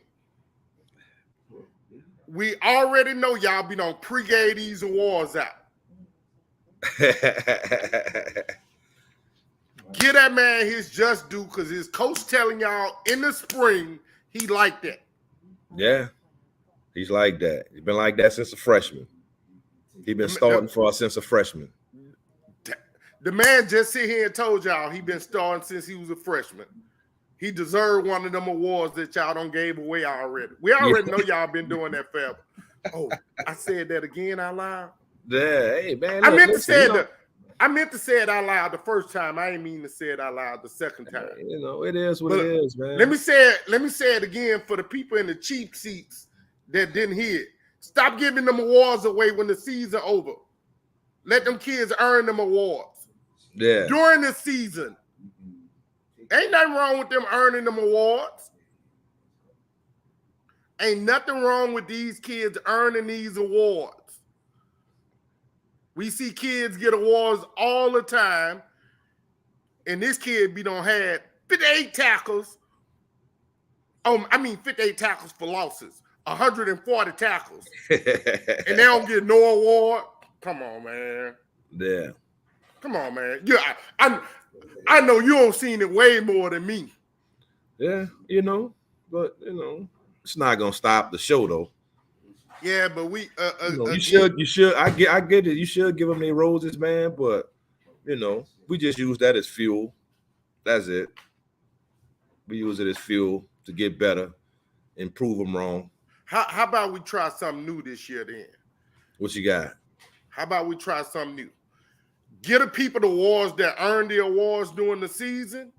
We already know y'all been on pregame these awards out. Give that man his just due, because his coach telling y'all in the spring he like that. Yeah, he's like that. He's been like that since a freshman. He's been starting for us since a freshman. The man just sit here and told y'all he been starting since he was a freshman. He deserved one of them awards that y'all done gave away already. We already know y'all been doing that forever. Oh, I said that again out loud. Yeah, hey man. I meant to say it out loud the first time. I didn't mean to say it out loud the second time. It is what it is, man. Let me say it again for the people in the cheap seats that didn't hear it. Stop giving them awards away when the season over. Let them kids earn them awards. Yeah. During the season. Ain't nothing wrong with them earning them awards. Ain't nothing wrong with these kids earning these awards. We see kids get awards all the time, and this kid had 58 tackles. 58 tackles for losses, 140 tackles, and they don't get no award. Come on, man. Yeah. Come on, man. Yeah, I know you don't seen it way more than me. Yeah, but it's not gonna stop the show though. Yeah, but we you should. I get it. You should give them their roses, man. But we just use that as fuel. That's it. We use it as fuel to get better and prove them wrong. How about we try something new this year then? What you got? How about we try something new? Get the people the awards that earn the awards during the season,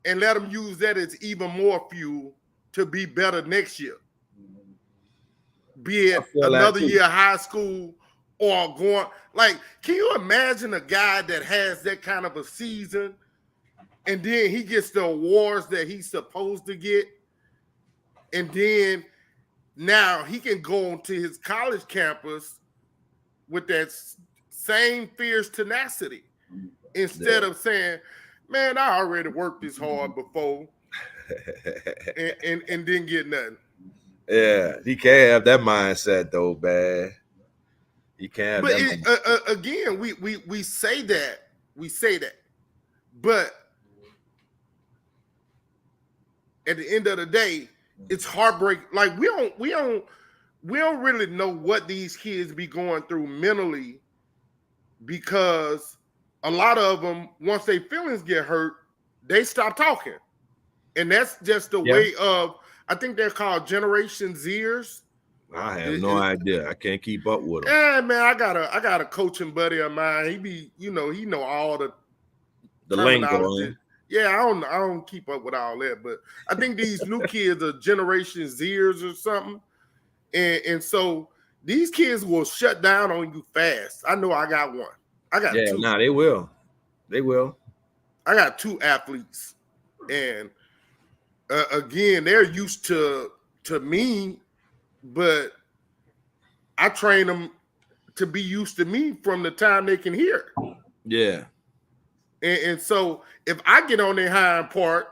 and let them use that as even more fuel to be better next year. Be it another year of high school or going. Like, can you imagine a guy that has that kind of a season and then he gets the awards that he's supposed to get, and then now he can go on to his college campus with that same fierce tenacity instead of saying, man, I already worked this hard before and didn't get nothing. Yeah, he can't have that mindset though, man. He can't. But again, we say that, but at the end of the day, it's heartbreak. Like we don't really know what these kids be going through mentally, because a lot of them, once their feelings get hurt, they stop talking. And that's just the way of, I think they're called Generation Zers. I have no idea. I can't keep up with them. Yeah, man, I got a coaching buddy of mine. He be, he know all the lingo. Yeah, I don't keep up with all that, but I think these new kids are Generation Zers or something. And so these kids will shut down on you fast. I know I got one. I got two. Nah, they will. They will. I got two athletes. And again, they're used to me, but I train them to be used to me from the time they can hear. Yeah. And so if I get on their hind part,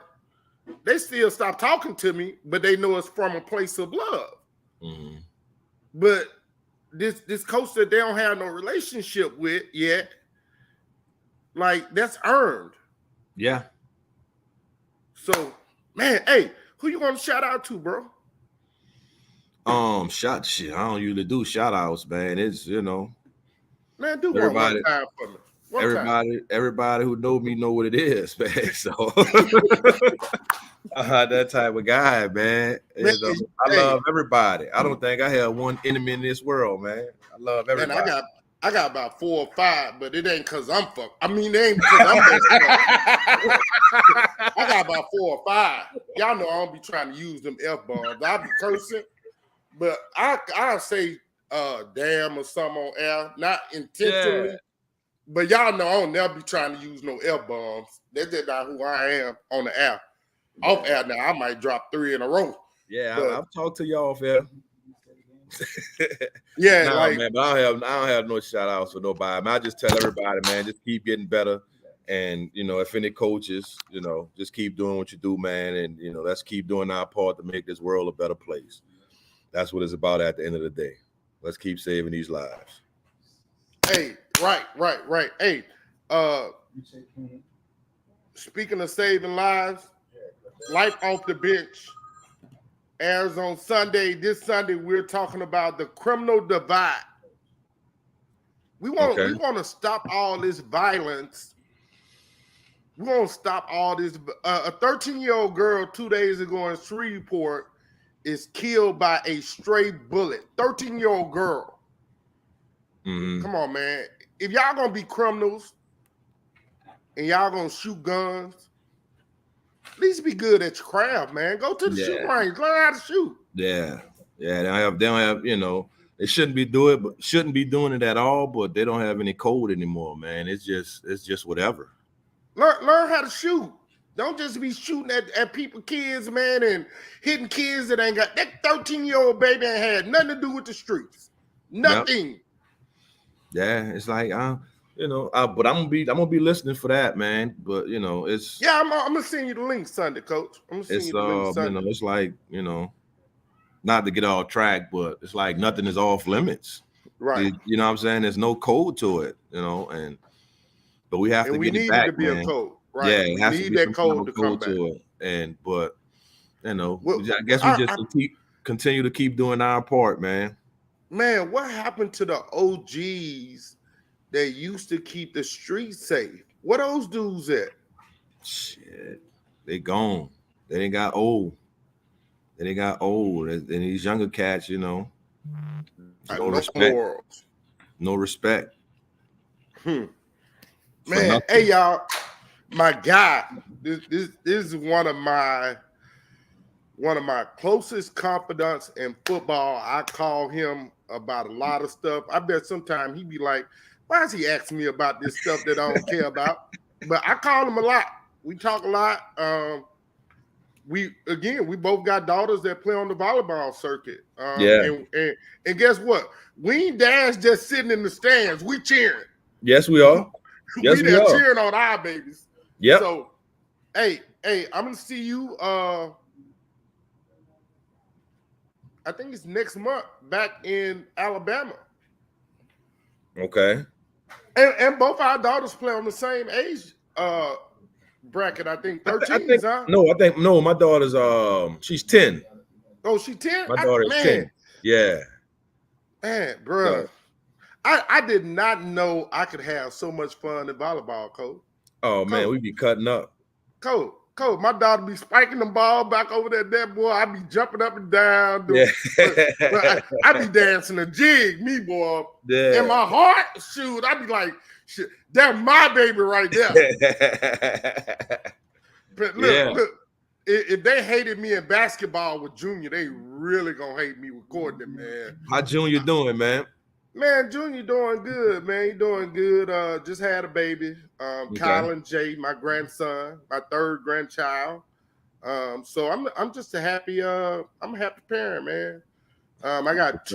they still stop talking to me, but they know it's from a place of love. Mm-hmm. But this coach that they don't have no relationship with yet, like, that's earned. Yeah. So, man, hey, who you want to shout out to, bro? Shit. I don't usually do shout outs, man. It's, Man, do one time for me. Everybody who know me know what it is, man. So that type of guy, man. I love everybody. I don't think I have one enemy in this world, man. I love everybody. And I got about 4 or 5, but it ain't because I'm fucked. I mean, it ain't because I'm fucked. I got about 4 or 5. Y'all know I don't be trying to use them F-bombs. I be cursing, but I'll say damn or something on air, not intentionally. Yeah. But y'all know I don't never be trying to use no F-bombs. That's just not who I am on the air. Yeah. Off air now, I might drop 3 in a row. Yeah, I've talked to y'all off air. Yeah, man, but I don't have no shout outs for nobody. I mean, I just tell everybody, man, just keep getting better. And if any coaches, just keep doing what you do, man. And let's keep doing our part to make this world a better place. That's what it's about at the end of the day. Let's keep saving these lives. Hey, right. Hey, speaking of saving lives, Life Off the Bench airs on Sunday. This Sunday, we're talking about the criminal divide. We want to stop all this violence. We want to stop all this. A 13-year-old girl 2 days ago in Shreveport is killed by a stray bullet. 13-year-old girl. Mm-hmm. Come on, man. If y'all gonna be criminals and y'all gonna shoot guns, at least be good at your craft, man. Go to the shooting range, learn how to shoot. Yeah. They don't have. They shouldn't be doing it at all. But they don't have any code anymore, man. It's just whatever. Learn how to shoot. Don't just be shooting at people, kids, man, and hitting kids that ain't got that 13-year-old baby ain't had nothing to do with the streets. Nothing. Yep. Yeah, it's like but I'm gonna be listening for that, man. But it's I'm gonna send you the link Sunday, Coach. I'm gonna send you the link Sunday. It's like not to get off track, but it's like nothing is off limits. Right. You know what I'm saying? There's no code to it, but we have to get it back, to be man. A code. Right. Yeah, it has we need to be that code to come back. To it. I guess we just continue to keep doing our part, man. Man, what happened to the OGs that used to keep the streets safe? What those dudes at? Shit, they gone. They ain't got old. And these younger cats, no respect. Morals. No respect. Man, hey y'all, my guy. This is one of my closest confidants in football. I call him about a lot of stuff. I bet sometimes he be like, why is he asking me about this stuff that I don't care about? But I call him a lot. We talk a lot. We both got daughters that play on the volleyball circuit. And guess what? We ain't dads just sitting in the stands. We cheering. Yes, we are. Yes, we are cheering on our babies. Yep. So, hey, I'm gonna see you. I think it's next month back in Alabama. Okay. And both our daughters play on the same age bracket? I think I 13s, think huh? no. My daughter's she's 10. Oh, she 10? My daughter is 10. Yeah. Man, bro. So, I did not know I could have so much fun in volleyball, Coach. oh man, we be cutting up. Coach, my daughter be spiking the ball back over that net, boy. I be jumping up and down. Yeah. I be dancing a jig, me, boy. Yeah. In my heart, shoot, I be like, shit, that's my baby right there. But look, if they hated me in basketball with Junior, they really gonna hate me with Courtney, man. How Junior doing, man? Man, Junior doing good, man. He doing good. Just had a baby. Okay. Kylan J, my grandson, my third grandchild. So I'm just a happy I'm a happy parent, man. I got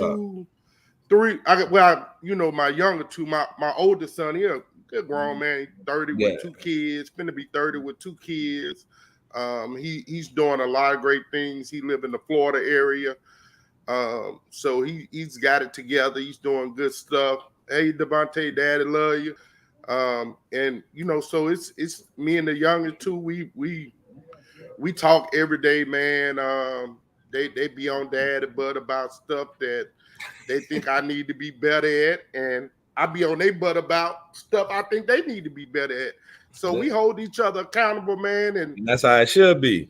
three. My younger two, my oldest son, he a good grown man. He's 30 with 2 kids. Finna be 30 with 2 kids. He's doing a lot of great things. He live in the Florida area. So he's got it together. He's doing good stuff. Hey, Devontae, Daddy, love you. And so it's me and the younger two. We talk every day, man. They be on Daddy butt about stuff that they think I need to be better at, and I be on their butt about stuff I think they need to be better at. So we hold each other accountable, man, and that's how it should be.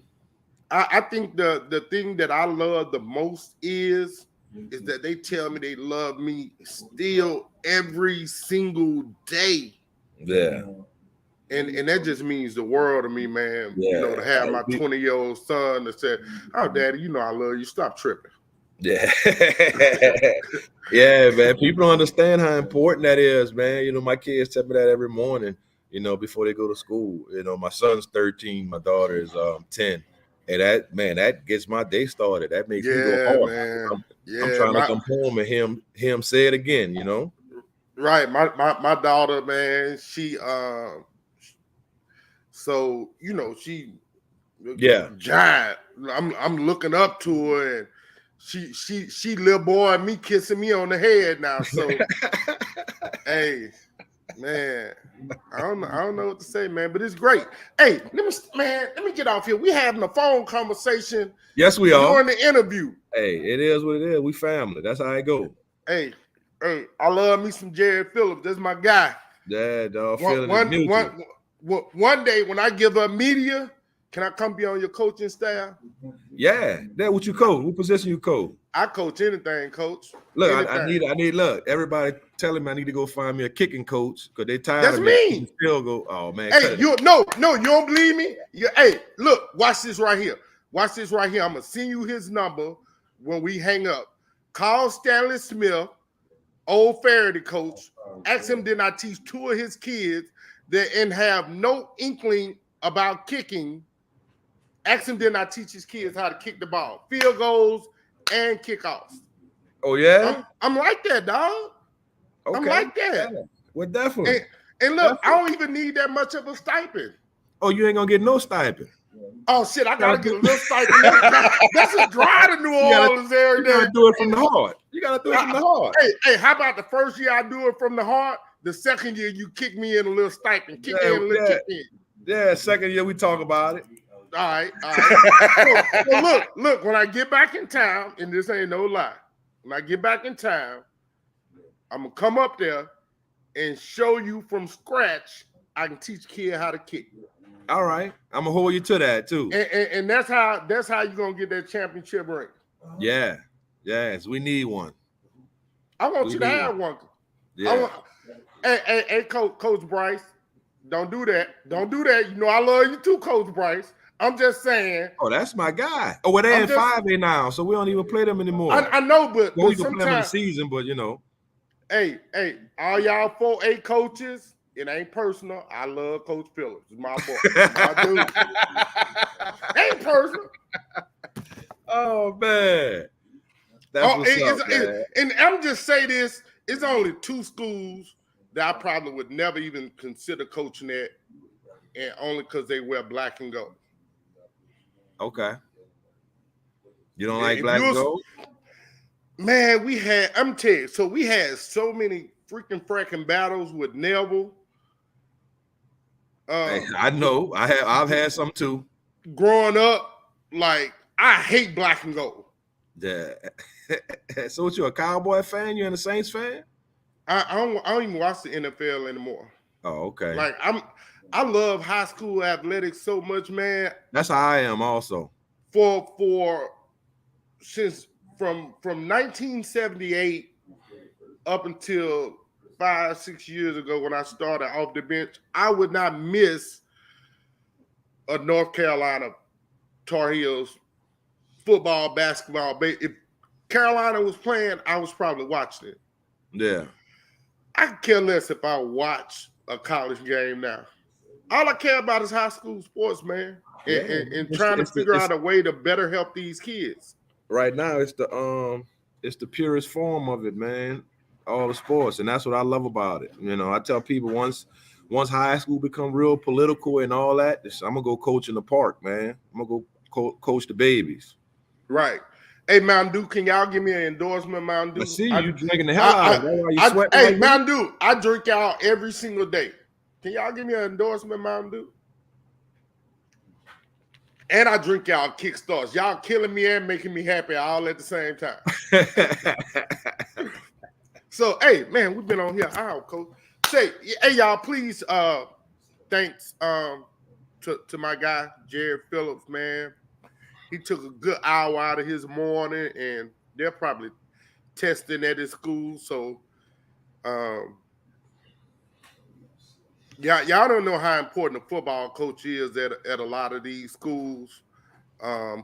I think the thing that I love the most is that they tell me they love me still every single day. Yeah. And that just means the world to me, man. Yeah. To have my 20-year-old son that said, "Oh, Daddy, I love you. Stop tripping." Yeah. Yeah, man. People don't understand how important that is, man. My kids tell me that every morning, before they go to school. My son's 13, my daughter is 10. And that gets my day started. That makes me go hard. Man. I'm trying to come home and him say it again, Right. My daughter, man, she she giant. I'm looking up to her, and she little boy and me kissing me on the head now. So hey, man, I don't know what to say, man, but it's great. Hey, let me get off here. We having a phone conversation. Yes, we are during the interview. Hey, it is what it is. We family. That's how it go. Hey, I love me some Jared Phillips. That's my guy. Yeah, dog. One day when I give up media, can I come be on your coaching staff? Yeah, that's what you coach. What position you coach? I coach anything, coach. Look, anything. I need look. Everybody telling me I need to go find me a kicking coach because they tired That's of me. Still go. Oh man. Hey, you don't believe me? Hey, look, watch this right here. Watch this right here. I'm gonna send you his number when we hang up. Call Stanley Smith, old Faraday coach. Ask him, did I teach 2 of his kids and have no inkling about kicking? Ask him, did I teach his kids how to kick the ball, field goals and kickoffs? Oh yeah, I'm like that, dog. Okay. I'm like that. Well, definitely. And look, I don't even need that much of a stipend. Oh, you ain't gonna get no stipend. Oh shit, I gotta get a little stipend. That's a drive to New Orleans every day. You gotta do it from the heart. You gotta do it from the heart. Hey, how about the first year I do it from the heart? The second year you kick me in a little stipend. Kick in. Yeah, second year we talk about it. All right. So look, when I get back in town, and this ain't no lie, when I get back in town, I'm gonna come up there and show you from scratch. I can teach kids how to kick. All right, I'm gonna hold you to that too. And that's how you're gonna get that championship ring. Yeah, yes, we need one. I want you to have one. Yeah. Hey, Coach Bryce, don't do that. Don't do that. I love you too, Coach Bryce. I'm just saying. Oh, that's my guy. Oh, well, they're in 5A now, so we don't even play them anymore. I know, but we can play them in the season, but Hey, all y'all 4A coaches, it ain't personal. I love Coach Phillips. It's my boy. My dude. Ain't personal. Oh man. That's what's up, man. And I'm just say this, it's only 2 schools that I probably would never even consider coaching at, and only because they wear black and gold. Okay. You don't like black and gold? Man, I'm telling you, so we had so many freaking battles with Neville. Hey, Uh, I know. I've had some too. growing up, like I hate black and gold. Yeah. So what, you a Cowboy fan? You and a Saints fan? I don't even watch the NFL anymore. Oh, okay. Like I love high school athletics so much, man. That's how I am also. For since from 1978 up until 5-6 years ago when I started off the bench, I would not miss a North Carolina Tar Heels football, basketball. If Carolina was playing, I was probably watching it. Yeah. I could care less if I watch a college game now. All I care about is high school sports, man, Yeah. and trying to figure out a way to better help these kids. Right now it's the purest form of it, man. All the sports, and that's what I love about it. You know, I tell people once high school become real political and all that, I'm gonna go coach in the park, man. I'm gonna go coach the babies. Right. Hey, Mountain Dew, can y'all give me an endorsement, Mountain I Dew? see you drinking the hell out of it. That's why you sweating Hey, like that? Mountain Dew, I drink out every single day. Can y'all give me an endorsement, Mountain Dew? And I drink y'all Kickstarts. Y'all killing me and making me happy all at the same time. So, hey, man, we've been on here. Coach. Say, hey, y'all, please, thanks to my guy, Jared Phillips, man. He took a good hour out of his morning, and they're probably testing at his school. So, y'all don't know how important a football coach is at a lot of these schools.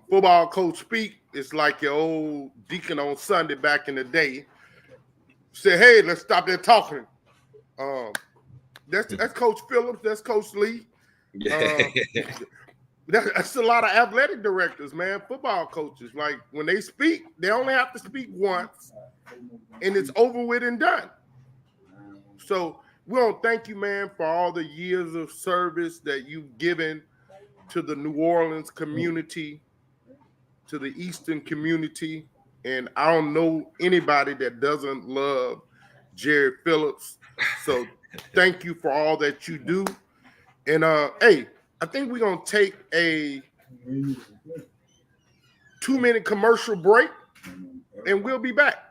Football coach speak. It's like your old deacon on Sunday back in the day. Say, hey, let's stop there talking. That's Coach Phillips. That's Coach Lee. That's a lot of athletic directors, man. Football coaches. Like when they speak, they only have to speak once, and it's over with and done. So we want to thank you, man, for all the years of service that you've given to the New Orleans community, to the Eastern community. And I don't know anybody that doesn't love Jared Phillips. So thank you for all that you do. And hey, I think we're gonna take a 2-minute commercial break and we'll be back.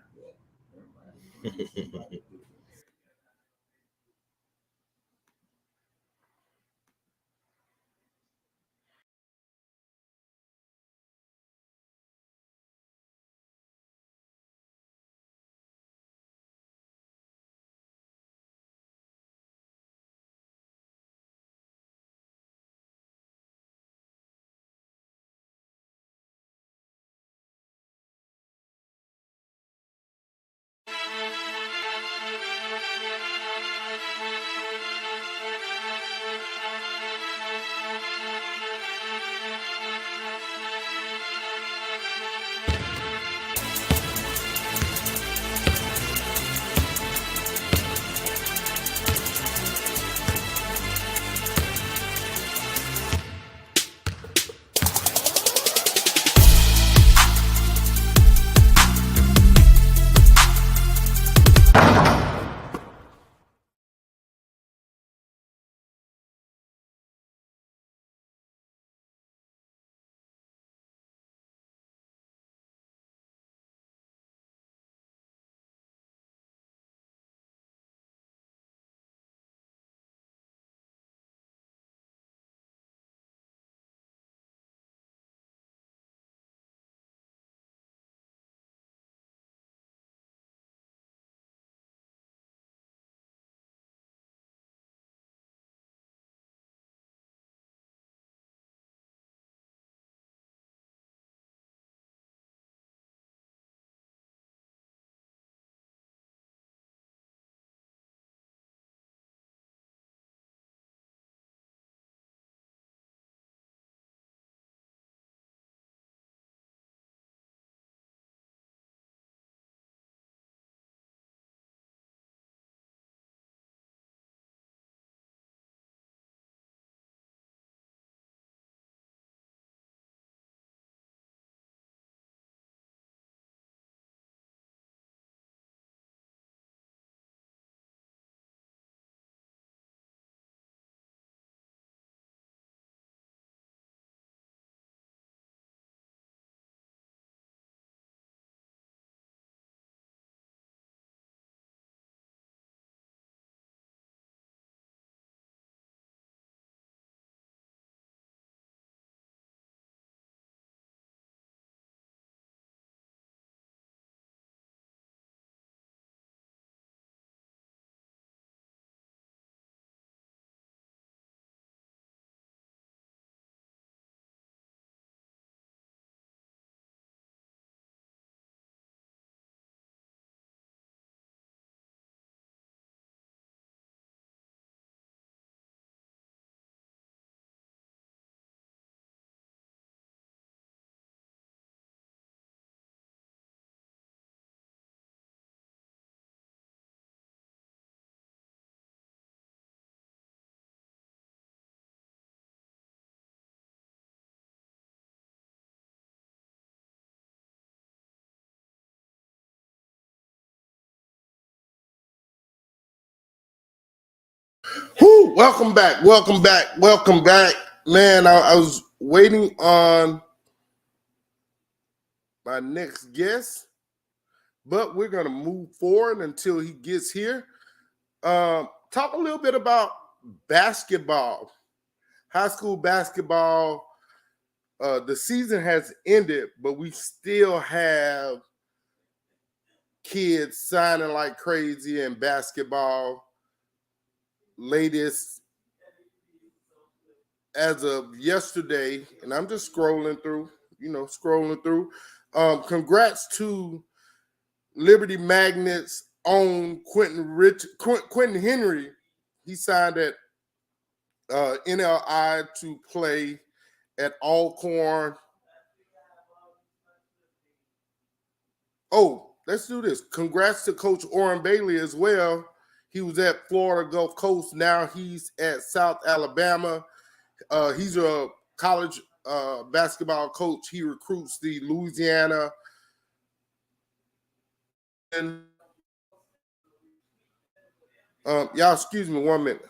welcome back. Man, I was waiting on my next guest, but we're going to move forward until he gets here. Talk a little bit about basketball, high school basketball. The season has ended, but we still have kids signing like crazy in basketball. Latest as of yesterday, and I'm just scrolling through. Congrats to Liberty Magnets own Quentin Henry. He signed at NLI to play at Alcorn. Oh, let's do this. Congrats to Coach Orrin Bailey as well. He was at Florida Gulf Coast. Now he's at South Alabama. He's a college basketball coach. He recruits the Louisiana. And y'all, excuse me 1 minute.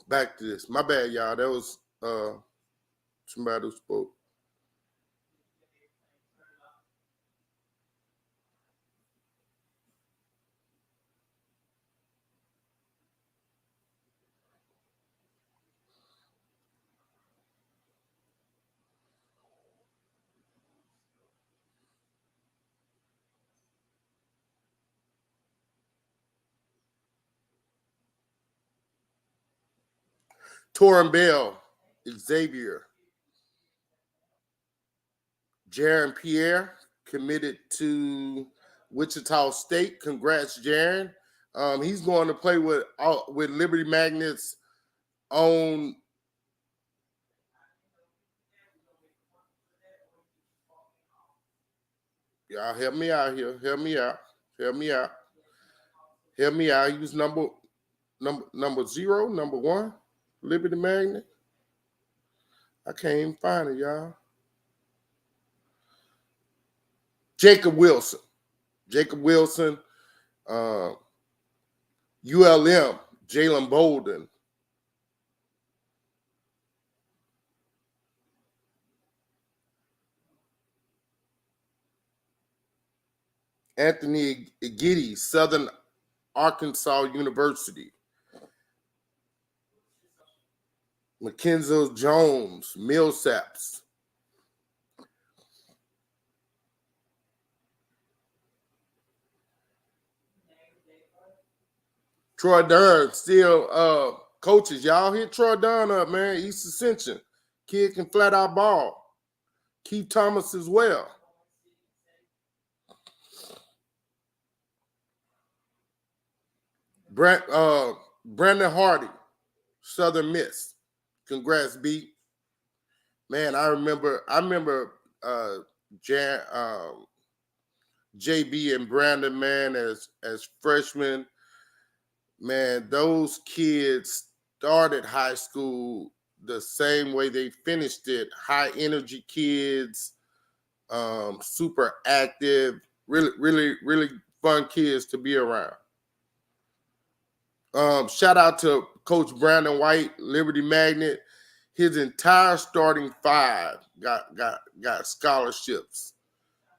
Back to this. My bad, y'all. That was somebody who spoke. Torin Bell, Xavier, Jaron Pierre committed to Wichita State. Congrats, Jaron. He's going to play with Liberty Magnets on. Y'all help me out here. Help me out. He was number 0, number 1, Liberty Magnet. I can't even find it, y'all. Jacob Wilson, ULM, Jalen Bolden. Anthony Giddy, Southern Arkansas University. Mackenzie Jones, Millsaps. Troy Dunn still coaches. Y'all hit Troy Dunn up, man. East Ascension. Kid can flat out ball. Keith Thomas as well. Brandon Hardy, Southern Miss. Congrats, B. Man, I remember JB and Brandon, man, as freshmen. Man, those kids started high school the same way they finished it. High energy kids, super active, really fun kids to be around. Shout out to Coach Brandon White, Liberty Magnet. His entire starting 5 got scholarships.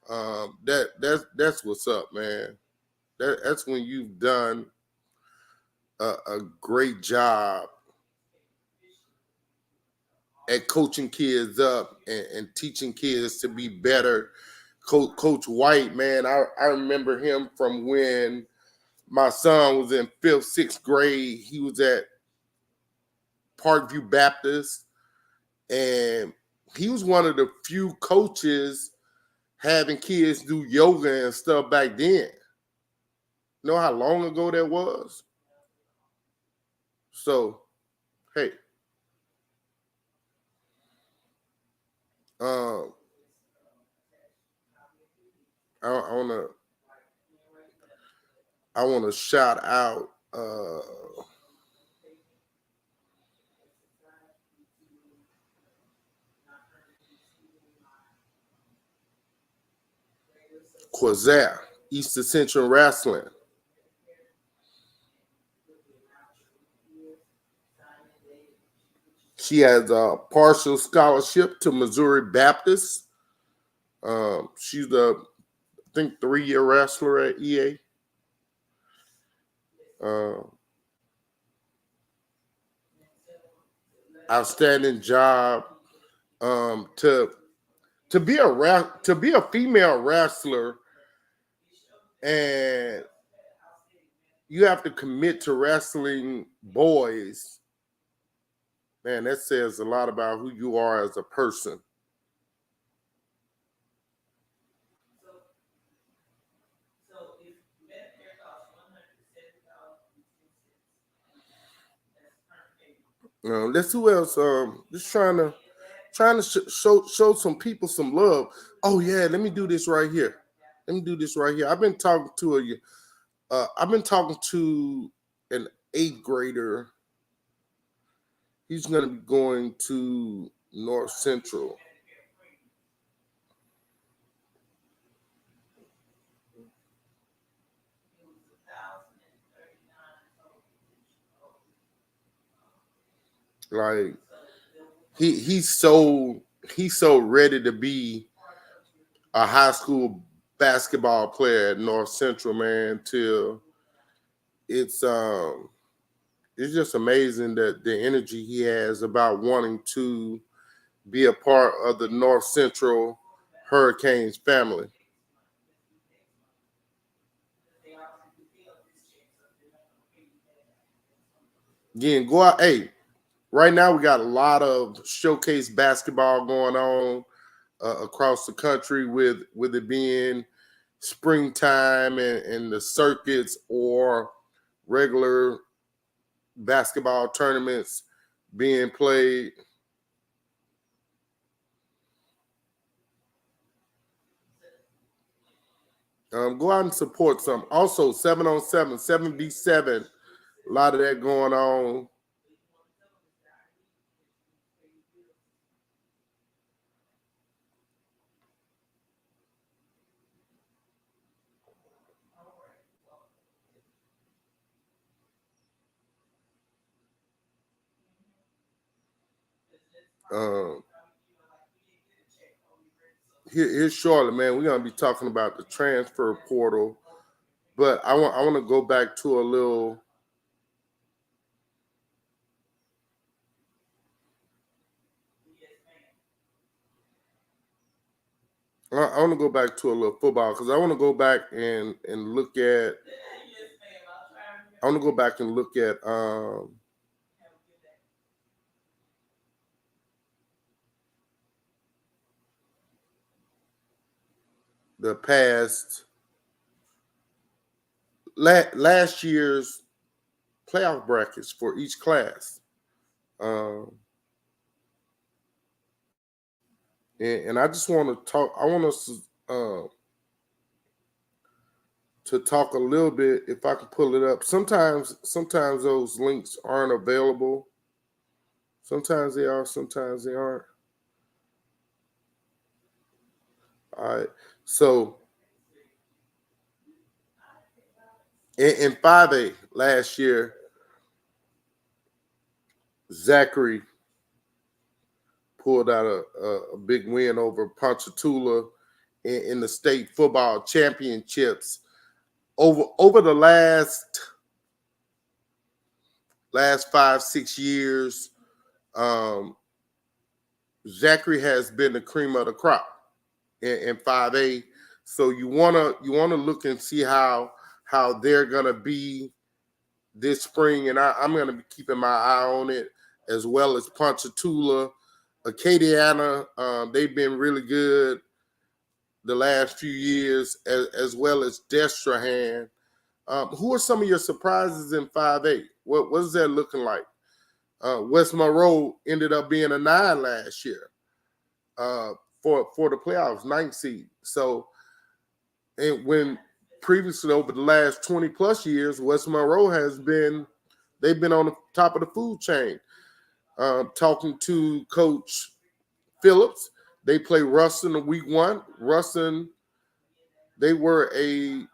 That's what's up, man. That's when you've done a great job at coaching kids up and teaching kids to be better. Coach White, man, I remember him from when my son was in 5th, 6th grade. He was at Parkview Baptist, and he was one of the few coaches having kids do yoga and stuff back then. You know how long ago that was? So, hey. I wanna shout out Quazare, East Ascension Wrestling. She has a partial scholarship to Missouri Baptist. She's a, I think, 3-year wrestler at EA. Outstanding job. To be a female wrestler, and you have to commit to wrestling boys. Man, that says a lot about who you are as a person. Let's who else? Just trying to show some people some love. Oh yeah, let me do this right here. I've been talking to an 8th grader. He's going to be going to North Central. Like he's so ready to be a high school basketball player at North Central, man. Till it's just amazing that the energy he has about wanting to be a part of the North Central Hurricanes family. Again, go out. Hey, right now we got a lot of showcase basketball going on across the country with it being springtime and the circuits or regular basketball tournaments being played. Go out and support some. Also, 7-on-7, 7v7, a lot of that going on. Here's shortly, man. We're gonna be talking about the transfer portal, but I want to go back to a little. I want to go back to a little football because I want to go back and look at. I want to go back and look at the past last year's playoff brackets for each class. And I just want to talk. I want us to talk a little bit, if I can pull it up. Sometimes those links aren't available. Sometimes they are, sometimes they aren't. All right. So in 5A last year, Zachary pulled out a big win over Ponchatoula in the state football championships. Over the last 5-6 years, Zachary has been the cream of the crop in 5A. So you wanna look and see how they're gonna be this spring, and I'm gonna be keeping my eye on it, as well as Ponchatoula, Acadiana. They've been really good the last few years, as well as Destrehan. Who are some of your surprises in 5A? What is that looking like? West Monroe ended up being a 9 last year for the playoffs, 9th seed. So And when previously over the last 20 plus years, West Monroe they've been on the top of the food chain. Talking to Coach Phillips, they play Ruston in week 1. Ruston, they were a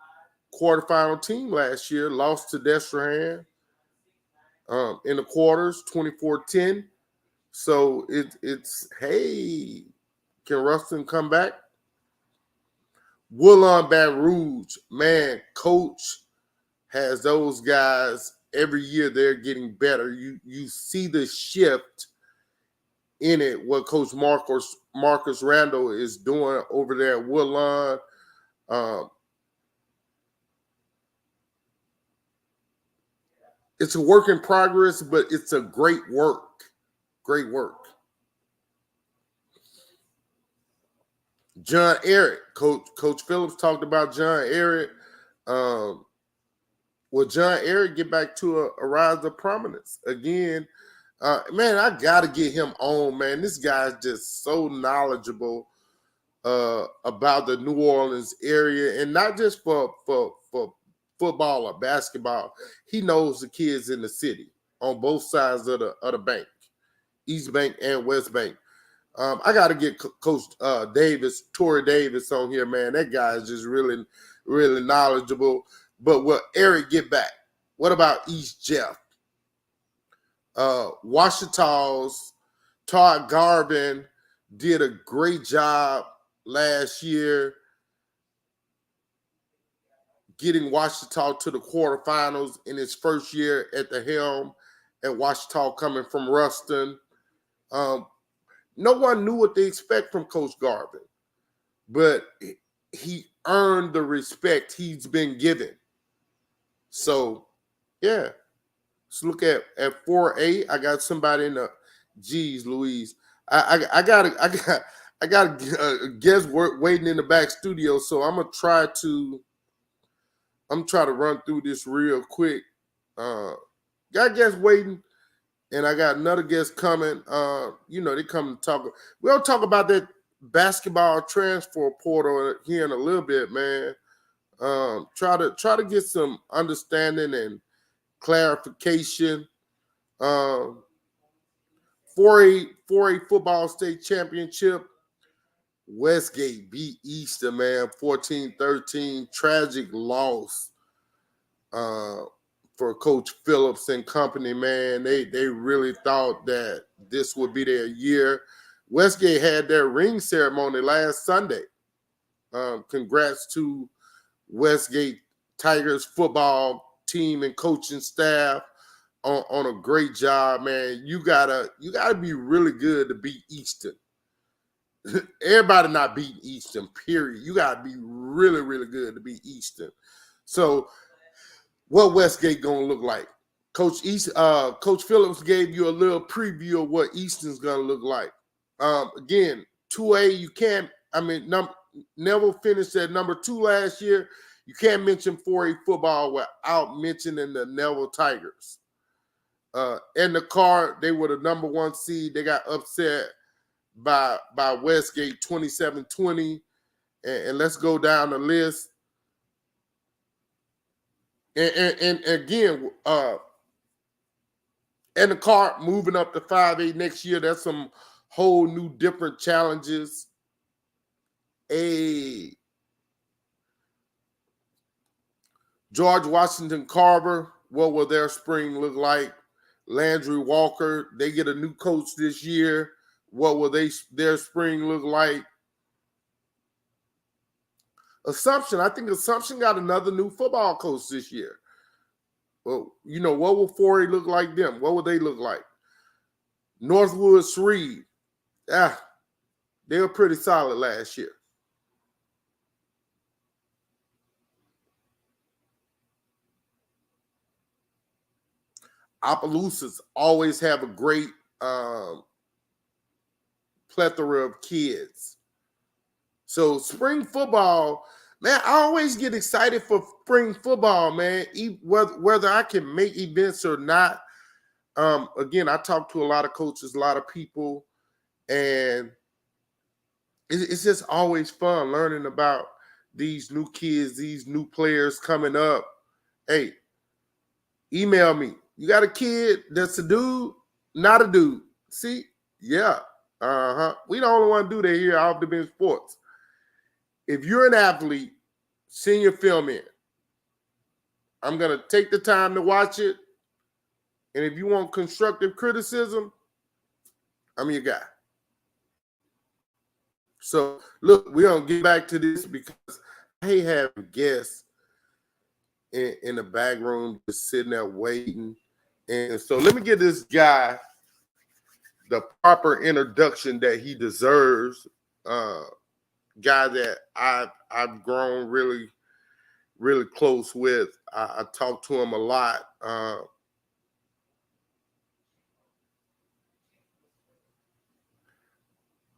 quarterfinal team last year, lost to Destrehan in the quarters, 24-10. So it's, hey, can Ruston come back? Woodlawn Baton Rouge, man, Coach has those guys every year. They're getting better. You see the shift in it. What Coach Marcus Randall is doing over there at Woodlawn. It's a work in progress, but it's a great work. Great work. John Eric, Coach Phillips talked about John Eric. Will John Eric get back to a rise of prominence again? Man, I gotta get him on, man. This guy's just so knowledgeable about the New Orleans area, and not just for football or basketball. He knows the kids in the city on both sides of the bank, East Bank and West Bank. I got to get Coach Torrey Davis on here, man. That guy is just really, really knowledgeable. But will Eric get back? What about East Jeff? Washita's Todd Garvin did a great job last year getting Washita to the quarterfinals in his first year at the helm, and Washita coming from Ruston. No one knew what they expect from Coach Garvin, but he earned the respect he's been given. So, yeah. Let's look at 4A. I got somebody in the geez, Louise. I got a guest waiting in the back studio, so I'm gonna try to run through this real quick. Got guests waiting. And I got another guest coming. They come to talk. We'll talk about that basketball transfer portal here in a little bit, man. Try to get some understanding and clarification. 4A football state championship. Westgate beat Eastern, man, 14-13. Tragic loss. For Coach Phillips and company, man, they really thought that this would be their year. Westgate had their ring ceremony last Sunday. Congrats to Westgate Tigers football team and coaching staff on a great job, man. You gotta be really good to beat Eastern. Everybody not beating Eastern, period. You gotta be really, really good to beat Eastern. So what Westgate gonna look like? Coach Phillips gave you a little preview of what Easton's gonna look like. Again, 2A, you can't. Neville finished at number 2 last year. You can't mention 4A football without mentioning the Neville Tigers. In the car, they were the number 1 seed. They got upset by Westgate 27-20. And let's go down the list. And again, and the car moving up to 5A next year, that's some whole new different challenges. George Washington Carver, what will their spring look like? Landry Walker, they get a new coach this year. What will their spring look like? Assumption, I think Assumption got another new football coach this year. Well, what will 4A look like them? What will they look like? Northwood Shreve, they were pretty solid last year. Opelousas always have a great plethora of kids. So spring football, man, I always get excited for spring football, man, whether I can make events or not. Again, I talk to a lot of coaches, a lot of people, and it's just always fun learning about these new kids, these new players coming up, hey, email me. You got a kid that's a dude, not a dude. See? Yeah. Uh-huh. We the only one do that here off the bench sports. If you're an athlete, send your film in. I'm going to take the time to watch it. And if you want constructive criticism, I'm your guy. So, look, we're going to get back to this because I hate having guests in the back room just sitting there waiting. And so let me give this guy the proper introduction that he deserves. Guy that I've grown really, really close with. I talk to him a lot.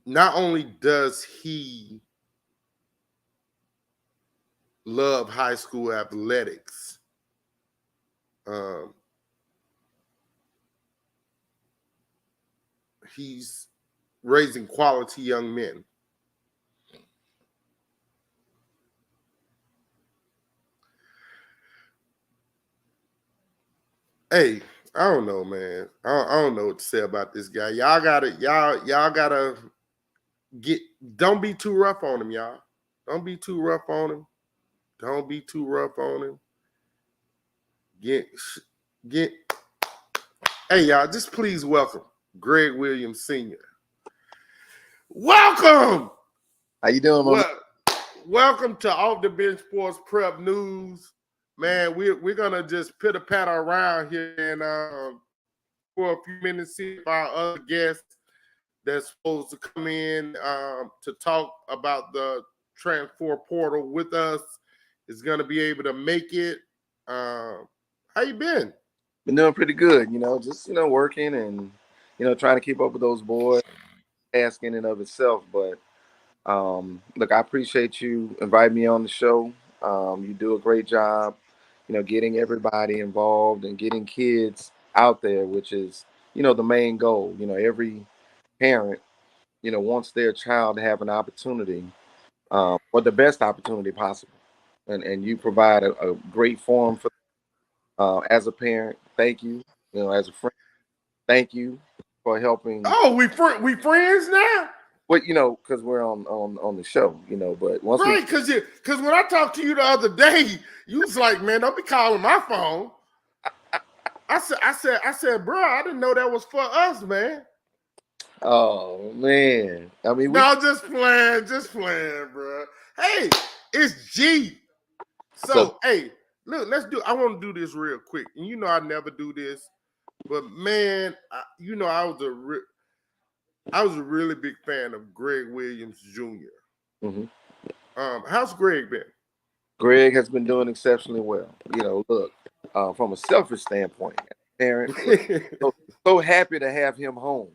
Not only does he love high school athletics, he's raising quality young men. Hey, I don't know, man. I don't know what to say about this guy. Y'all gotta don't be too rough on him, y'all. Don't be too rough on him. Don't be too rough on him. Get hey, y'all, just please welcome Greg Williams Sr. Welcome. How you doing, man? Welcome to Off the Bench Sports Prep News. Man, we're gonna just pitter patter around here and for a few minutes see if our other guests that's supposed to come in to talk about the transfer portal with us is gonna be able to make it. How you been? Been doing pretty good, just working and trying to keep up with those boys, task in and of itself. But look, I appreciate you inviting me on the show. You do a great job, getting everybody involved and getting kids out there, which is the main goal. Every parent wants their child to have an opportunity, or the best opportunity possible, and you provide a great forum for. As a parent, thank you. As a friend, thank you for helping. Oh, we friends now. But because we're on the show, But once right, because when I talked to you the other day, you was like, "Man, don't be calling my phone." I said, bro, I didn't know that was for us, man. Oh man, I mean, no, just playing, bro. Hey, it's G. So hey. Look, I want to do this real quick. And I never do this, but man, I was a really big fan of Greg Williams Jr. Mm-hmm. How's Greg been? Greg has been doing exceptionally well. Look, from a selfish standpoint, parent, so happy to have him home.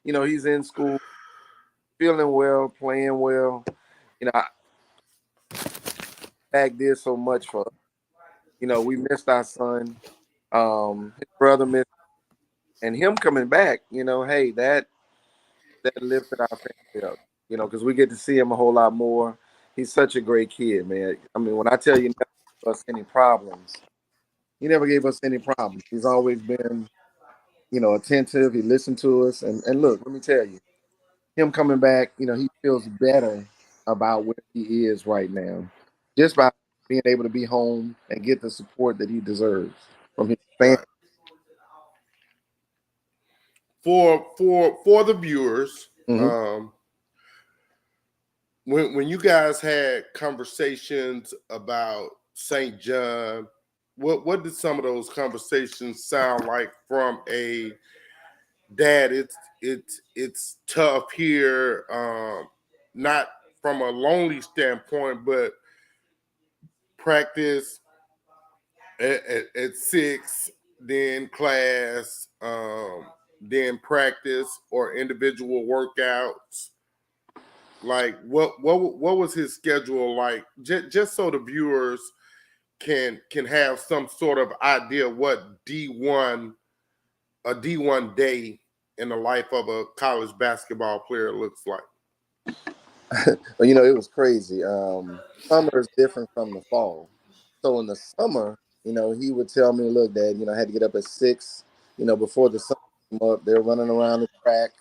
He's in school, feeling well, playing well. Back did so much for us. We missed our son. His brother missed, and him coming back. Hey, that lifted our family up. Because we get to see him a whole lot more. He's such a great kid, man. I mean, when I tell you, he never gave us any problems. He never gave us any problems. He's always been, attentive. He listened to us, and look, let me tell you, him coming back, he feels better about where he is right now, just by being able to be home and get the support that he deserves from his family. Right. For the viewers, Mm-hmm. When you guys had conversations about St. John, what did some of those conversations sound like from a dad? It's tough here, not from a lonely standpoint, but practice at 6, then class, then practice or individual workouts. Like what was his schedule like? Just so the viewers can have some sort of idea what a D1 day in the life of a college basketball player looks like. It was crazy. Summer is different from the fall. So in the summer, he would tell me, look, Dad, I had to get up at 6, before the sun came up. They're running around the track.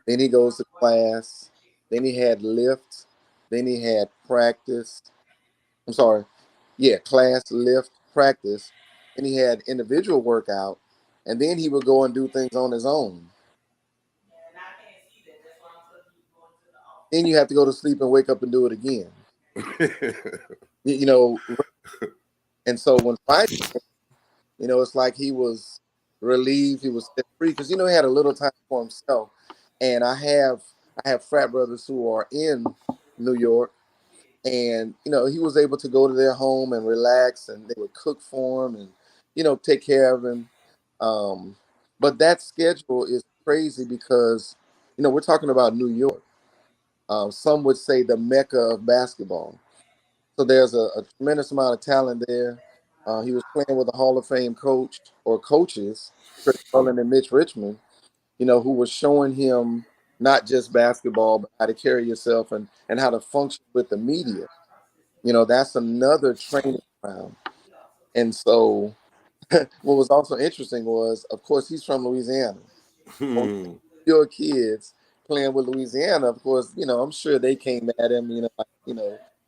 Then he goes to class. Then he had lift. Then he had practice. I'm sorry. Yeah, class, lift, practice. Then he had individual workout. And then he would go and do things on his own. Then you have to go to sleep and wake up and do it again. You know, and so when Friday, it's like he was relieved, he was set free because he had a little time for himself. And I have frat brothers who are in New York, and he was able to go to their home and relax, and they would cook for him and take care of him. But that schedule is crazy because we're talking about New York. Some would say the mecca of basketball. So there's a tremendous amount of talent there. He was playing with a Hall of Fame coach or coaches, Chris Mullin and Mitch Richmond, who was showing him not just basketball, but how to carry yourself and how to function with the media. That's another training ground. And so what was also interesting was, of course, he's from Louisiana. Your kids playing with Louisiana, of course, I'm sure they came at him,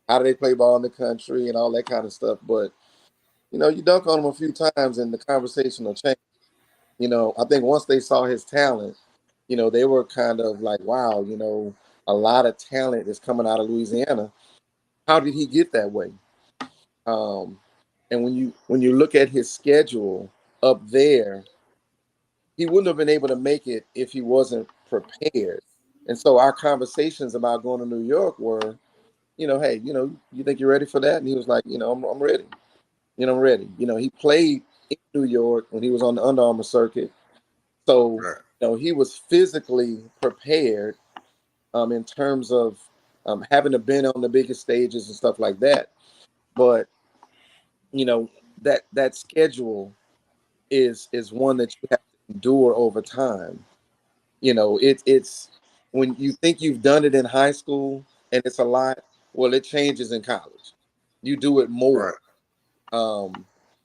how do they play ball in the country and all that kind of stuff. But, you dunk on him a few times and the conversation will change. I think once they saw his talent, they were kind of like, wow, a lot of talent is coming out of Louisiana. How did he get that way? And when you look at his schedule up there, he wouldn't have been able to make it if he wasn't prepared. And so our conversations about going to New York were, hey, you think you're ready for that? And he was like, I'm ready. I'm ready. He played in New York when he was on the Under Armour circuit. So, he was physically prepared in terms of having to been on the biggest stages and stuff like that. But, that schedule is one that you have to endure over time. It's when you think you've done it in high school and it's a lot, well, it changes in college. You do it more.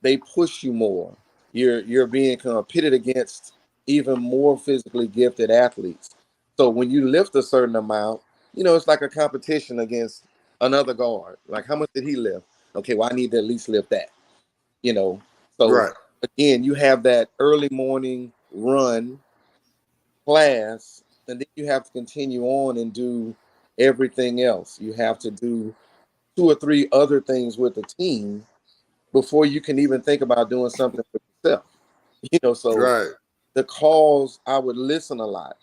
They push you more. You're being kind of pitted against even more physically gifted athletes. So when you lift a certain amount, it's like a competition against another guard. Like, how much did he lift? Okay, well, I need to at least lift that. So again, you have that early morning run class, and then you have to continue on and do everything else. You have to do 2 or 3 other things with the team before you can even think about doing something for yourself. So the calls, I would listen a lot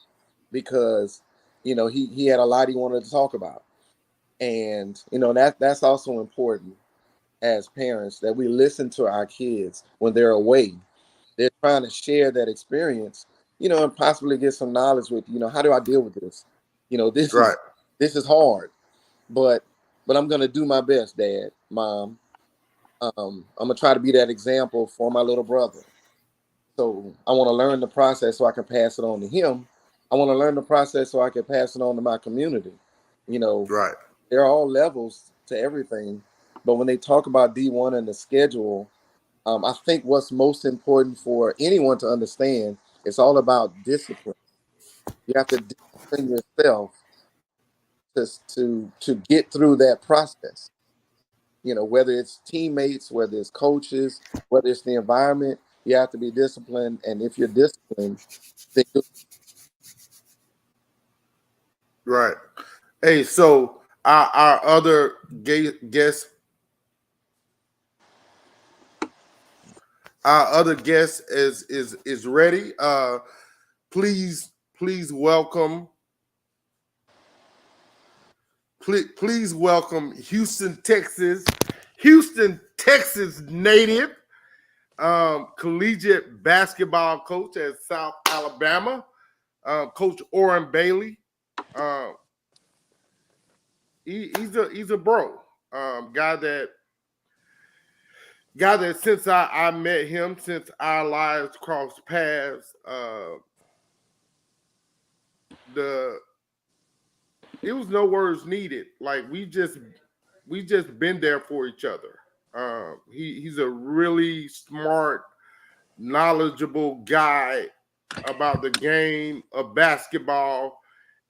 because he had a lot he wanted to talk about. And that's also important as parents, that we listen to our kids when they're away. They're trying to share that experience, and possibly get some knowledge with, how do I deal with this? This is hard, but I'm gonna do my best, Dad, Mom. I'm gonna try to be that example for my little brother. So I want to learn the process so I can pass it on to him. I want to learn the process so I can pass it on to my community. There are all levels to everything, but when they talk about D1 and the schedule, I think what's most important for anyone to understand, it's all about discipline. You have to discipline yourself to get through that process. Whether it's teammates, whether it's coaches, whether it's the environment, you have to be disciplined. And if you're disciplined, then Hey, so our other guest, is ready. Please welcome. Please welcome Houston, Texas native, collegiate basketball coach at South Alabama, Coach Orrin Bailey. He's a bro, guy that since I met him, since our lives crossed paths, the it was no words needed. Like we just been there for each other. He's a really smart, knowledgeable guy about the game of basketball.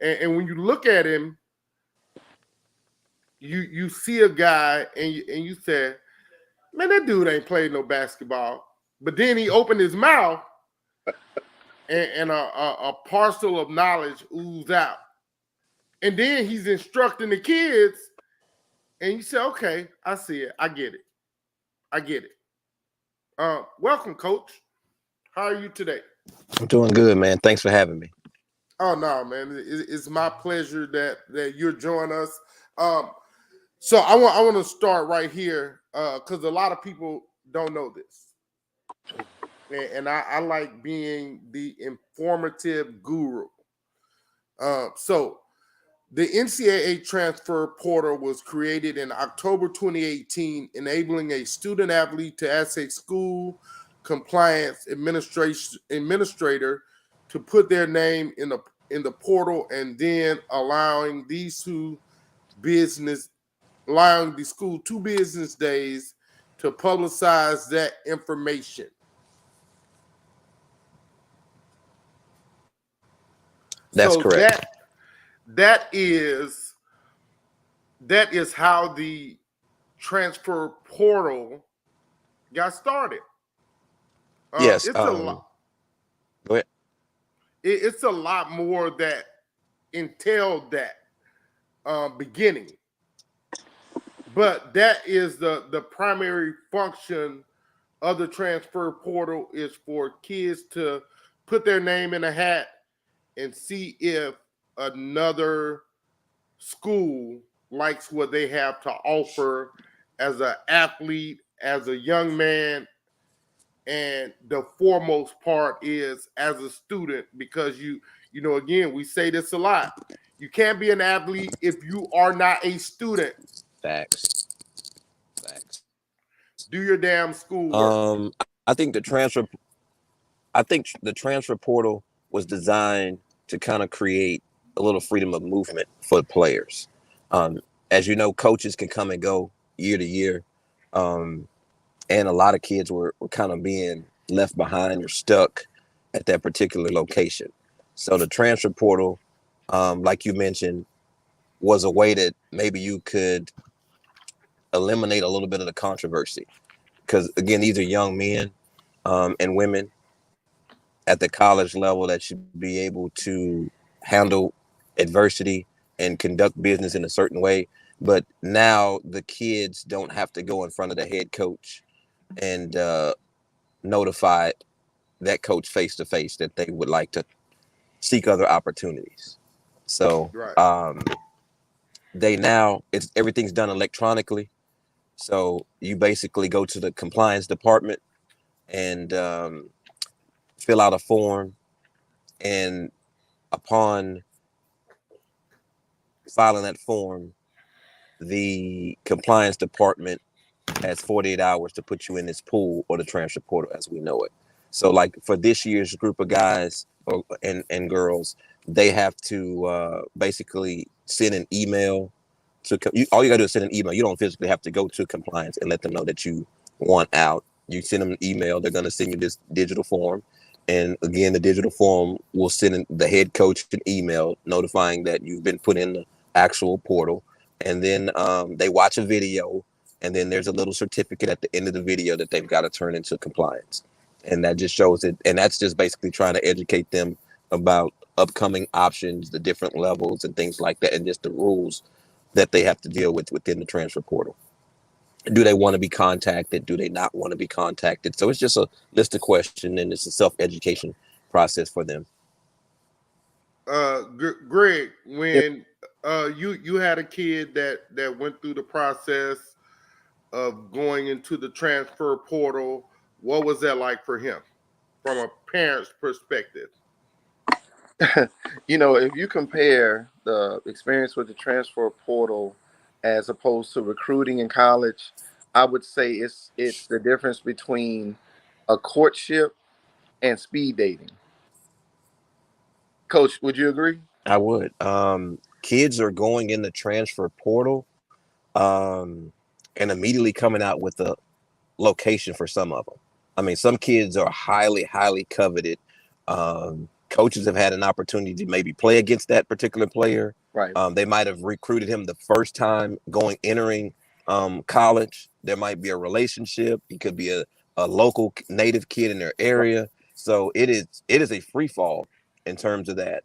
And when you look at him, you see a guy and you say, man, that dude ain't played no basketball. But then he opened his mouth and a parcel of knowledge oozed out. And then he's instructing the kids, and you say, okay, I see it. I get it. I get it. Welcome, Coach. How are you today? I'm doing good, man. Thanks for having me. Oh no, man! It's my pleasure that you're joining us. So I want to start right here because a lot of people don't know this, and I like being the informative guru. So the NCAA transfer portal was created in October 2018, enabling a student athlete to ask a school compliance administrator to put their name in the portal, and then allowing the school 2 business days to publicize that information. That's correct. That is how the transfer portal got started. Yes. It's a lot. Go ahead. It's a lot more that entailed that beginning, but that is the primary function of the transfer portal, is for kids to put their name in a hat and see if another school likes what they have to offer as an athlete, as a young man. And the foremost part is as a student, because you know, again, we say this a lot. You can't be an athlete if you are not a student. Facts. Do your damn schoolwork. I think the transfer portal was designed to kind of create a little freedom of movement for players. As you know, coaches can come and go year to year. And a lot of kids were kind of being left behind or stuck at that particular location. So the transfer portal, like you mentioned, was a way that maybe you could eliminate a little bit of the controversy. Because, again, these are young men and women at the college level that should be able to handle adversity and conduct business in a certain way. But now the kids don't have to go in front of the head coach and notify that coach face to face that they would like to seek other opportunities. So everything's done electronically. So you basically go to the compliance department and fill out a form, and upon filing that form, the compliance department has 48 hours to put you in this pool or the transfer portal as we know it. So like for this year's group of guys and girls, they have to basically send an email all you gotta do is send an email. You don't physically have to go to compliance and let them know that you want out. You send them an email, they're gonna send you this digital form. And again, the digital form will send the head coach an email notifying that you've been put in the actual portal. And then they watch a video, and then there's a little certificate at the end of the video that they've got to turn into compliance. And that just shows it. And that's just basically trying to educate them about upcoming options, the different levels and things like that, and just the rules that they have to deal with within the transfer portal. Do they want to be contacted? Do they not want to be contacted? So it's just a list of questions, and it's a self-education process for them. Greg, when you had a kid that went through the process of going into the transfer portal, what was that like for him from a parent's perspective? You know, if you compare the experience with the transfer portal as opposed to recruiting in college, I would say it's the difference between a courtship and speed dating. Coach, would you agree? I would. kids are going in the transfer portal and immediately coming out with a location for some of them. I mean, some kids are highly, highly coveted. Coaches have had an opportunity to maybe play against that particular player. Right. They might have recruited him the first time entering college. There might be a relationship. He could be a local native kid in their area. So it is a free fall in terms of that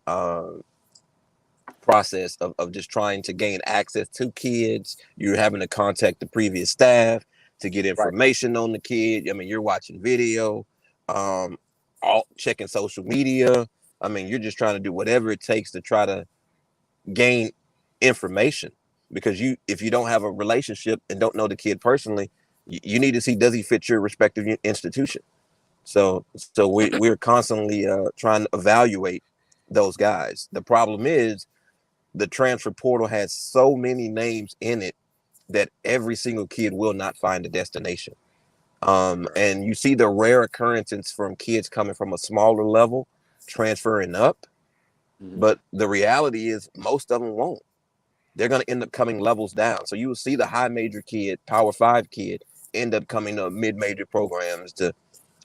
process of just trying to gain access to kids. You're having to contact the previous staff to get information on the kid. I mean, you're watching video, all checking social media. I mean, you're just trying to do whatever it takes to try to gain information, because if you don't have a relationship and don't know the kid personally, you need to see, does he fit your respective institution? So we're constantly trying to evaluate those guys. The problem is the transfer portal has so many names in it that every single kid will not find a destination. And you see the rare occurrences from kids coming from a smaller level transferring up, but the reality is most of them won't. They're going to end up coming levels down. So you will see the high major kid, Power 5 kid, end up coming to mid-major programs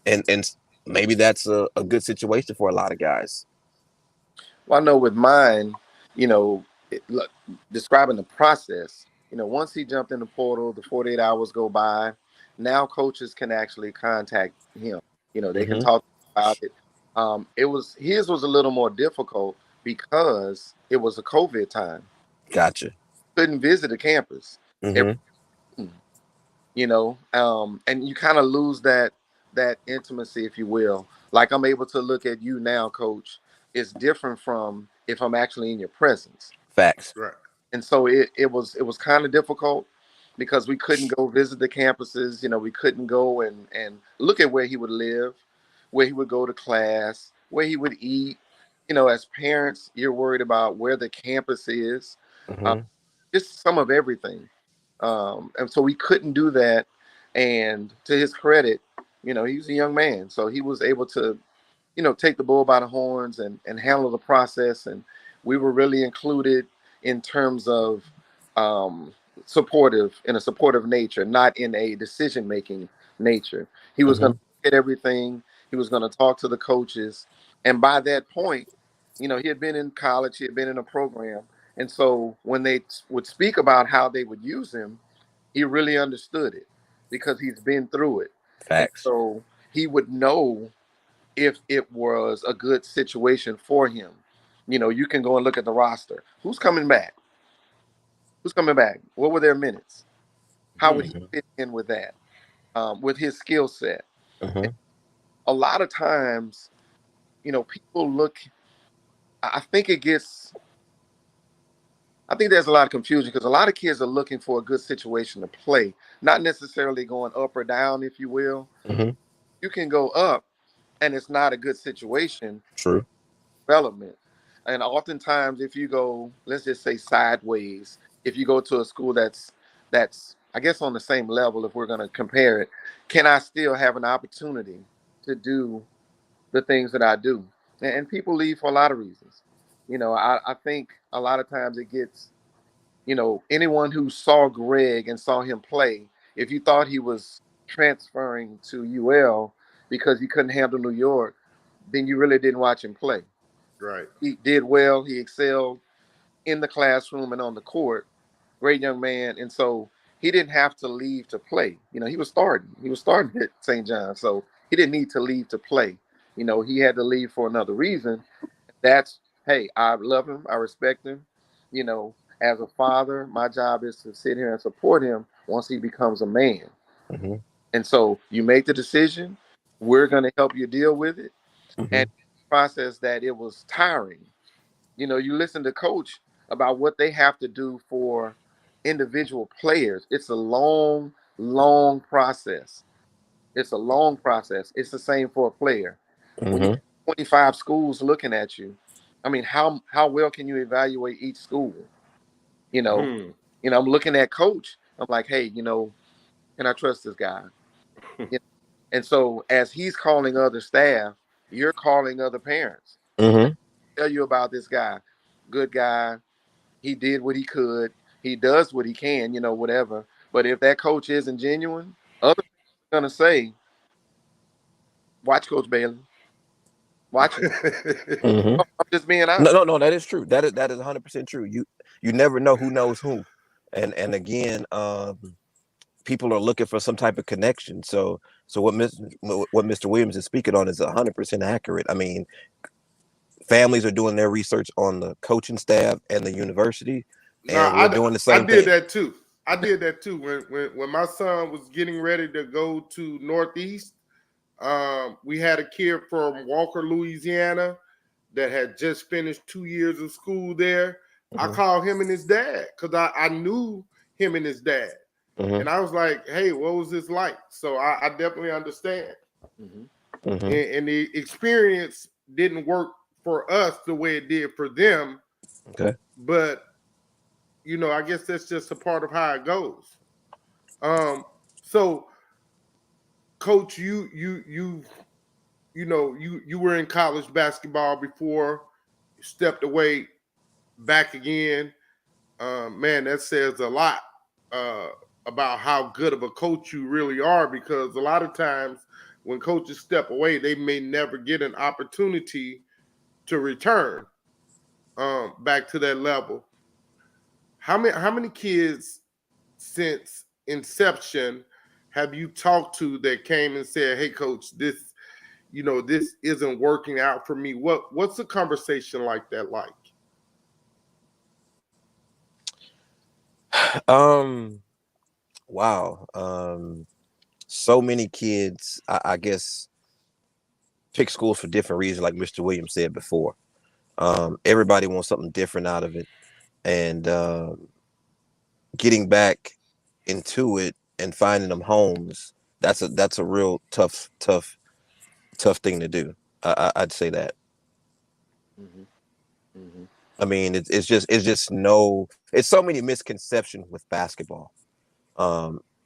and maybe that's a good situation for a lot of guys. Well, I know with mine, look, describing the process, once he jumped in the portal, the 48 hours go by. Now coaches can actually contact him. They can talk about it. His was a little more difficult because it was a COVID time. Gotcha. Couldn't visit the campus. And you kind of lose that intimacy, if you will. Like, I'm able to look at you now, Coach. It's different from if I'm actually in your presence. Facts. Right. And so it was kind of difficult because we couldn't go visit the campuses. We couldn't go and look at where he would live, where he would go to class, where he would eat. As parents, you're worried about where the campus is, just some of everything. And so we couldn't do that. And to his credit, he was a young man, so he was able to, take the bull by the horns and handle the process. And we were really included in terms of supportive nature, not in a decision-making nature. He was going to look at everything. He was going to talk to the coaches. And by that point, he had been in college, he had been in a program. And so when they would speak about how they would use him, he really understood it because he's been through it. Facts. And so he would know if it was a good situation for him. You can go and look at the roster. Who's coming back? Who's coming back? What were their minutes? How would he fit in with that, with his skill set? A lot of times, people look, I think there's a lot of confusion because a lot of kids are looking for a good situation to play, not necessarily going up or down, if you will. You can go up and it's not a good situation. True. Development. And oftentimes, if you go, let's just say sideways, if you go to a school that's I guess on the same level, if we're going to compare it, can I still have an opportunity to do the things that I do? And people leave for a lot of reasons. I think a lot of times it gets, anyone who saw Greg and saw him play, if you thought he was transferring to UL because he couldn't handle New York, then you really didn't watch him play. Right. He did well. He excelled in the classroom and on the court. Great young man. And so he didn't have to leave to play. He was starting. He was starting at St. John. So he didn't need to leave to play. He had to leave for another reason. That's, hey, I love him. I respect him. As a father, my job is to sit here and support him once he becomes a man. And so you make the decision. We're going to help you deal with it. And process that it was tiring. You listen to coach about what they have to do for individual players. It's a long, long process. It's a long process. It's the same for a player. When you have 25 schools looking at you, I mean, how well can you evaluate each school? I'm looking at coach. I'm like, hey, can I trust this guy? And so as he's calling other staff, you're calling other parents. Tell you about this guy, good guy, he did what he could. He does what he can, you know, whatever. But if that coach isn't genuine, other people are gonna say, "Watch Coach Bailey. Watch him." Mhm. I'm just being honest. No. That is true. That is 100% true. You never know who knows who, and again, people are looking for some type of connection. So what Mr. Williams is speaking on is 100% accurate. I mean, families are doing their research on the coaching staff and the university, No, and we're doing the I same did thing. that too. I did that too. When my son was getting ready to go to Northeast, we had a kid from Walker, Louisiana, that had just finished 2 years of school there. I Mhm. called him and his dad because I knew him and his dad. Mhm. And I was like, hey, what was this like? So I definitely understand. Mhm. Mhm. And the experience didn't work for us the way it did for them. Okay. But, you know, I guess that's just a part of how it goes. So, Coach, you know, you were in college basketball before, you stepped away, back again. Man, that says a lot uh, about how good of a coach you really are, because a lot of times when coaches step away, they may never get an opportunity to return back to that level. How many kids since inception have you talked to that came and said, "Hey, coach, this, you know, this isn't working out for me"? What's a conversation like that like? Um. Wow. So many kids, I guess, pick schools for different reasons, like Mr. Williams said before. Everybody wants something different out of it, and getting back into it and finding them homes. That's a real tough thing to do. I'd say that. Mhm. Mhm. I mean, it's just no. It's so many misconceptions with basketball.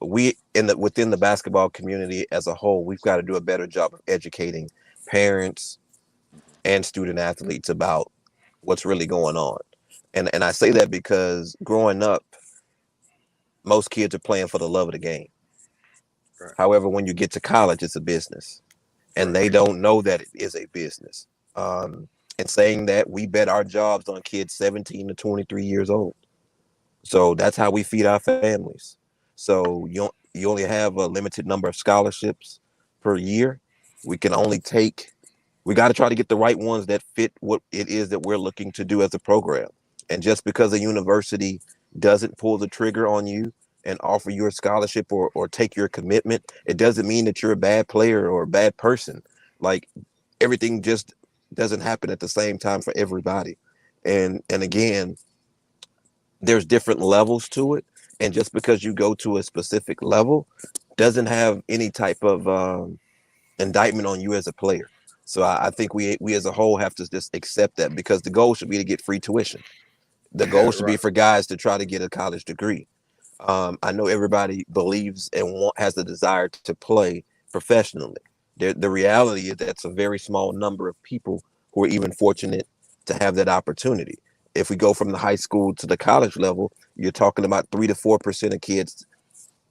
We within the basketball community as a whole, we've got to do a better job of educating parents and student athletes about what's really going on. And I say that because growing up, most kids are playing for the love of the game. Right, However, when you get to college, it's a business, and right, they don't know that it is a business. And saying that, we bet our jobs on kids 17 to 23 years old. So that's how we feed our families. So you only have a limited number of scholarships per year. We can only take. We got to try to get the right ones that fit what it is that we're looking to do as a program. And just because a university doesn't pull the trigger on you and offer you a scholarship or take your commitment, it doesn't mean that you're a bad player or a bad person. Like, everything just doesn't happen at the same time for everybody. And again, there's different levels to it, and just because you go to a specific level doesn't have any type of indictment on you as a player. So I think we as a whole have to just accept that, because the goal should be to get free tuition. The goal should be right. for guys to try to get a college degree. I know everybody believes and has the desire to play professionally. The reality is that's a very small number of people who are even fortunate to have that opportunity. If we go from the high school to the college level, you're talking about 3 to 4% of kids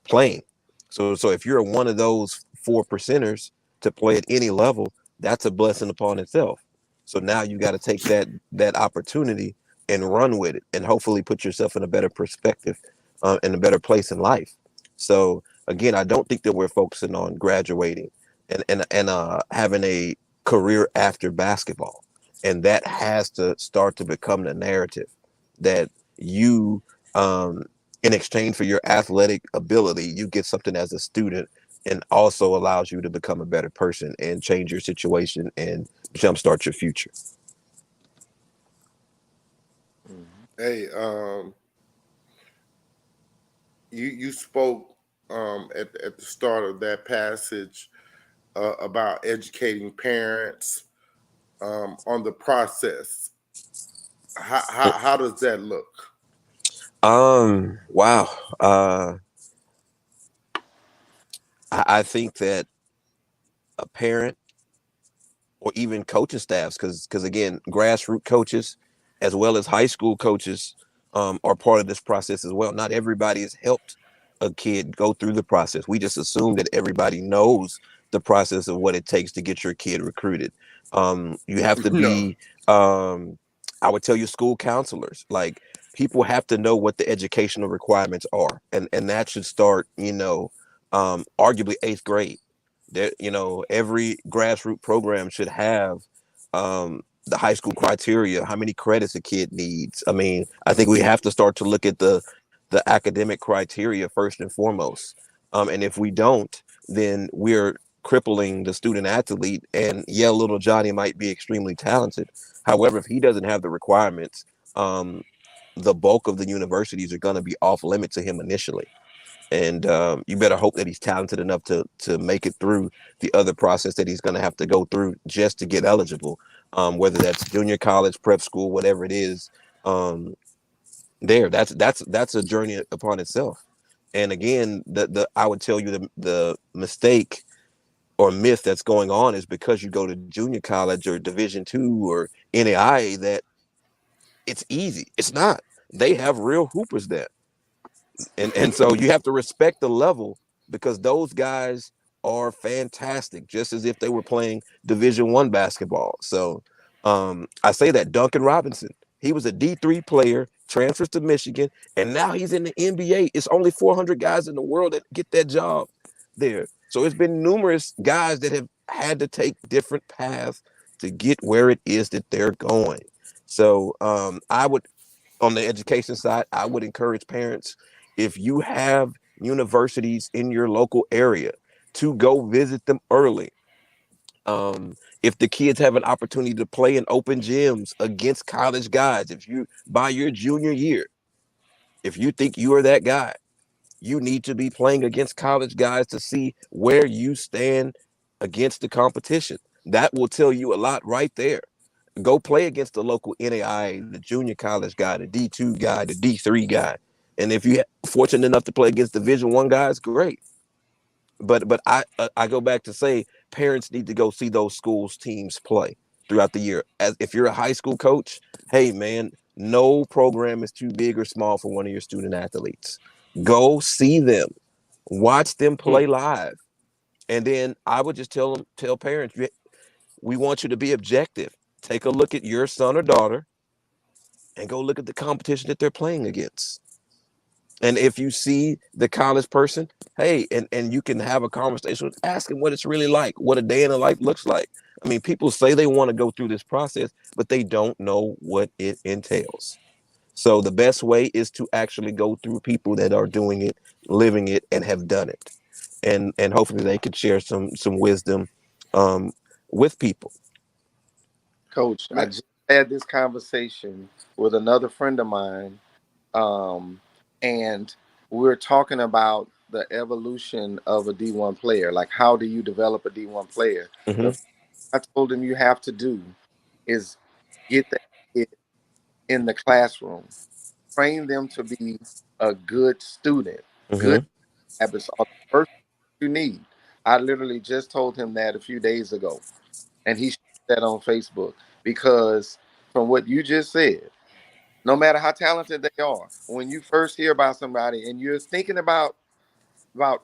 playing. So if you're one of those 4%ers to play at any level, that's a blessing upon itself. So now you got to take that opportunity and run with it, and hopefully put yourself in a better perspective, in a better place in life. So again, I don't think that we're focusing on graduating and having a career after basketball, and that has to start to become the narrative that you in exchange for your athletic ability, you get something as a student, and also allows you to become a better person and change your situation and jumpstart your future. Mhm. Hey, you spoke at the start of that passage about educating parents on the process. How does that look? Wow. I think that a parent or even coaching staffs, because again, grassroots coaches as well as high school coaches are part of this process as well. Not everybody has helped a kid go through the process. We just assume that everybody knows the process of what it takes to get your kid recruited. You have to No. be, I would tell you, school counselors. Like, people have to know what the educational requirements are, and that should start, arguably 8th grade. That, every grassroots program should have the high school criteria, how many credits a kid needs. I mean, I think we have to start to look at the academic criteria first and foremost. And if we don't, then we're crippling the student athlete. And yeah, little Johnny might be extremely talented. However, if he doesn't have the requirements, the bulk of the universities are going to be off limit to him initially. And you better hope that he's talented enough to make it through the other process that he's going to have to go through just to get eligible, whether that's junior college, prep school, whatever it is. That's a journey upon itself. And again, the I would tell you the mistake or myth that's going on is because you go to junior college or Division II or NAIA that it's easy. It's not. They have real hoopers there. And so you have to respect the level, because those guys are fantastic, just as if they were playing Division I basketball. So I say that Duncan Robinson, he was a D3 player, transfers to Michigan, and now he's in the NBA. It's only 400 guys in the world that get that job there. So it's been numerous guys that have had to take different paths to get where it is that they're going. So I would, on the education side, I would encourage parents, if you have universities in your local area, to go visit them early. If the kids have an opportunity to play in open gyms against college guys, if you, by your junior year, if you think you are that guy, you need to be playing against college guys to see where you stand against the competition. That will tell you a lot right there. Go play against the local NAIA, the junior college guy, the D2 guy, the D3 guy. And if you're fortunate enough to play against Division I guys, great. But I go back to say, parents need to go see those schools teams play throughout the year. As if you're a high school coach, hey man, no program is too big or small for one of your student athletes. Go see them, watch them play live, and then I would just tell parents, we want you to be objective. Take a look at your son or daughter and go look at the competition that they're playing against. And if you see the college person, hey, and you can have a conversation, ask them what it's really like, what a day in the life looks like. I mean, people say they want to go through this process, but they don't know what it entails. So the best way is to actually go through people that are doing it, living it, and have done it. And hopefully they could share some wisdom with people. Coach, I just had this conversation with another friend of mine, and we're talking about the evolution of a D1 player. Like, how do you develop a D1 player? Mm-hmm. The I told him you have to do is get that kid in the classroom, train them to be a good student, good habits are the first thing you need. I literally just told him that a few days ago, and he shared that on Facebook, because from what you just said, no matter how talented they are, when you first hear about somebody and you're thinking about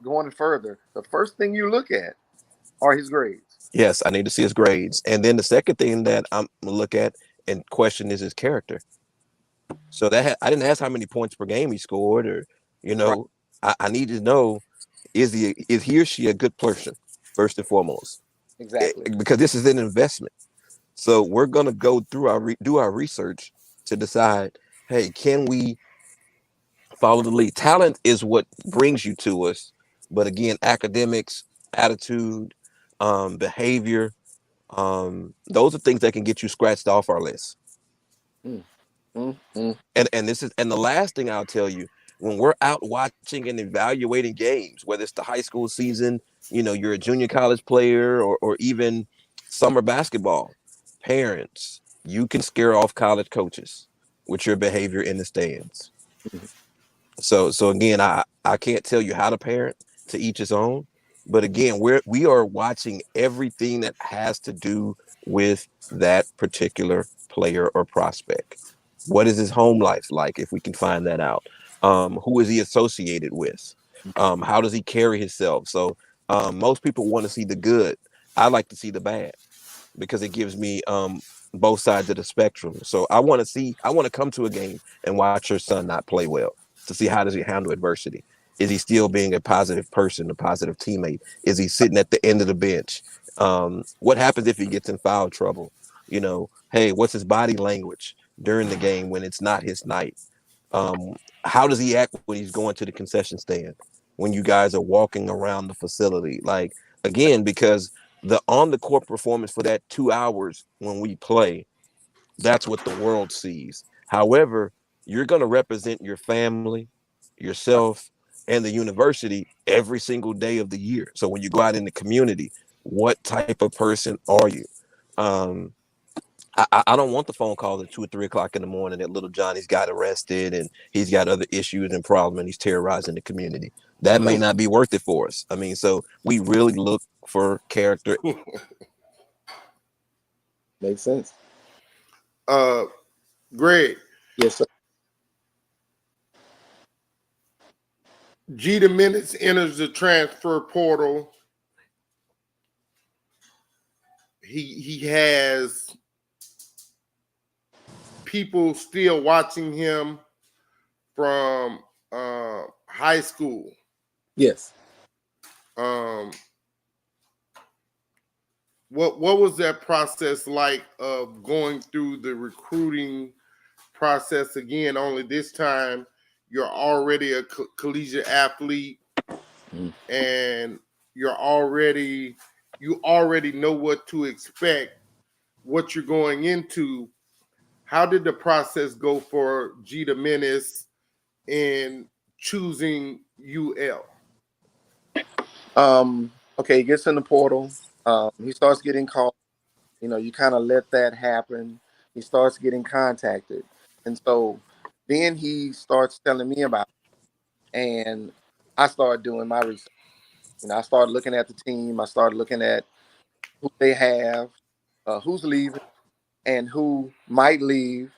going further, the first thing you look at are his grades. Yes, I need to see his grades. And then the second thing that I'm gonna look at and question is his character. So I didn't ask how many points per game he scored, or I need to know, is he or she a good person first and foremost? Exactly. Because this is an investment. So we're gonna go through do our research to decide, hey, can we follow the lead? Talent is what brings you to us, but again, academics, attitude, behavior, those are things that can get you scratched off our list. And this is, and the last thing I'll tell you, when we're out watching and evaluating games, whether it's the high school season, you're a junior college player, or even summer basketball, parents, you can scare off college coaches with your behavior in the stands. So again, I can't tell you how to parent, to each his own. But again, we are watching everything that has to do with that particular player or prospect. What is his home life like, if we can find that out? Who is he associated with? How does he carry himself? So most people want to see the good. I like to see the bad because it gives me both sides of the spectrum. So I want to come to a game and watch your son not play well, to see how does he handle adversity. Is he still being a positive person, a positive teammate? Is he sitting at the end of the bench? What happens if he gets in foul trouble? Hey, what's his body language during the game when it's not his night? Um, how does he act when he's going to the concession stand? When you guys are walking around the facility, like, again, because the on the court performance for that 2 hours when we play, that's what the world sees. However, you're going to represent your family, yourself, and the university every single day of the year. So when you go out in the community, what type of person are you? Um, I don't want the phone calls at 2 or 3 o'clock in the morning that little Johnny's got arrested and he's got other issues and problems and he's terrorizing the community. That may not be worth it for us. I mean, so we really look for character. Makes sense. Greg, Yes, sir. Jeter Minutes enters the transfer portal. He has people still watching him from high school. Yes. What was that process like of going through the recruiting process again? Only this time you're already a collegiate athlete, and you already know what to expect, what you're going into. How did the process go for Jeter Menace in choosing UL? Okay, he gets in the portal. He starts getting called. You kind of let that happen. He starts getting contacted. And so then he starts telling me about it. And I started doing my research. I started looking at the team. I started looking at who they have, who's leaving, and who might leave,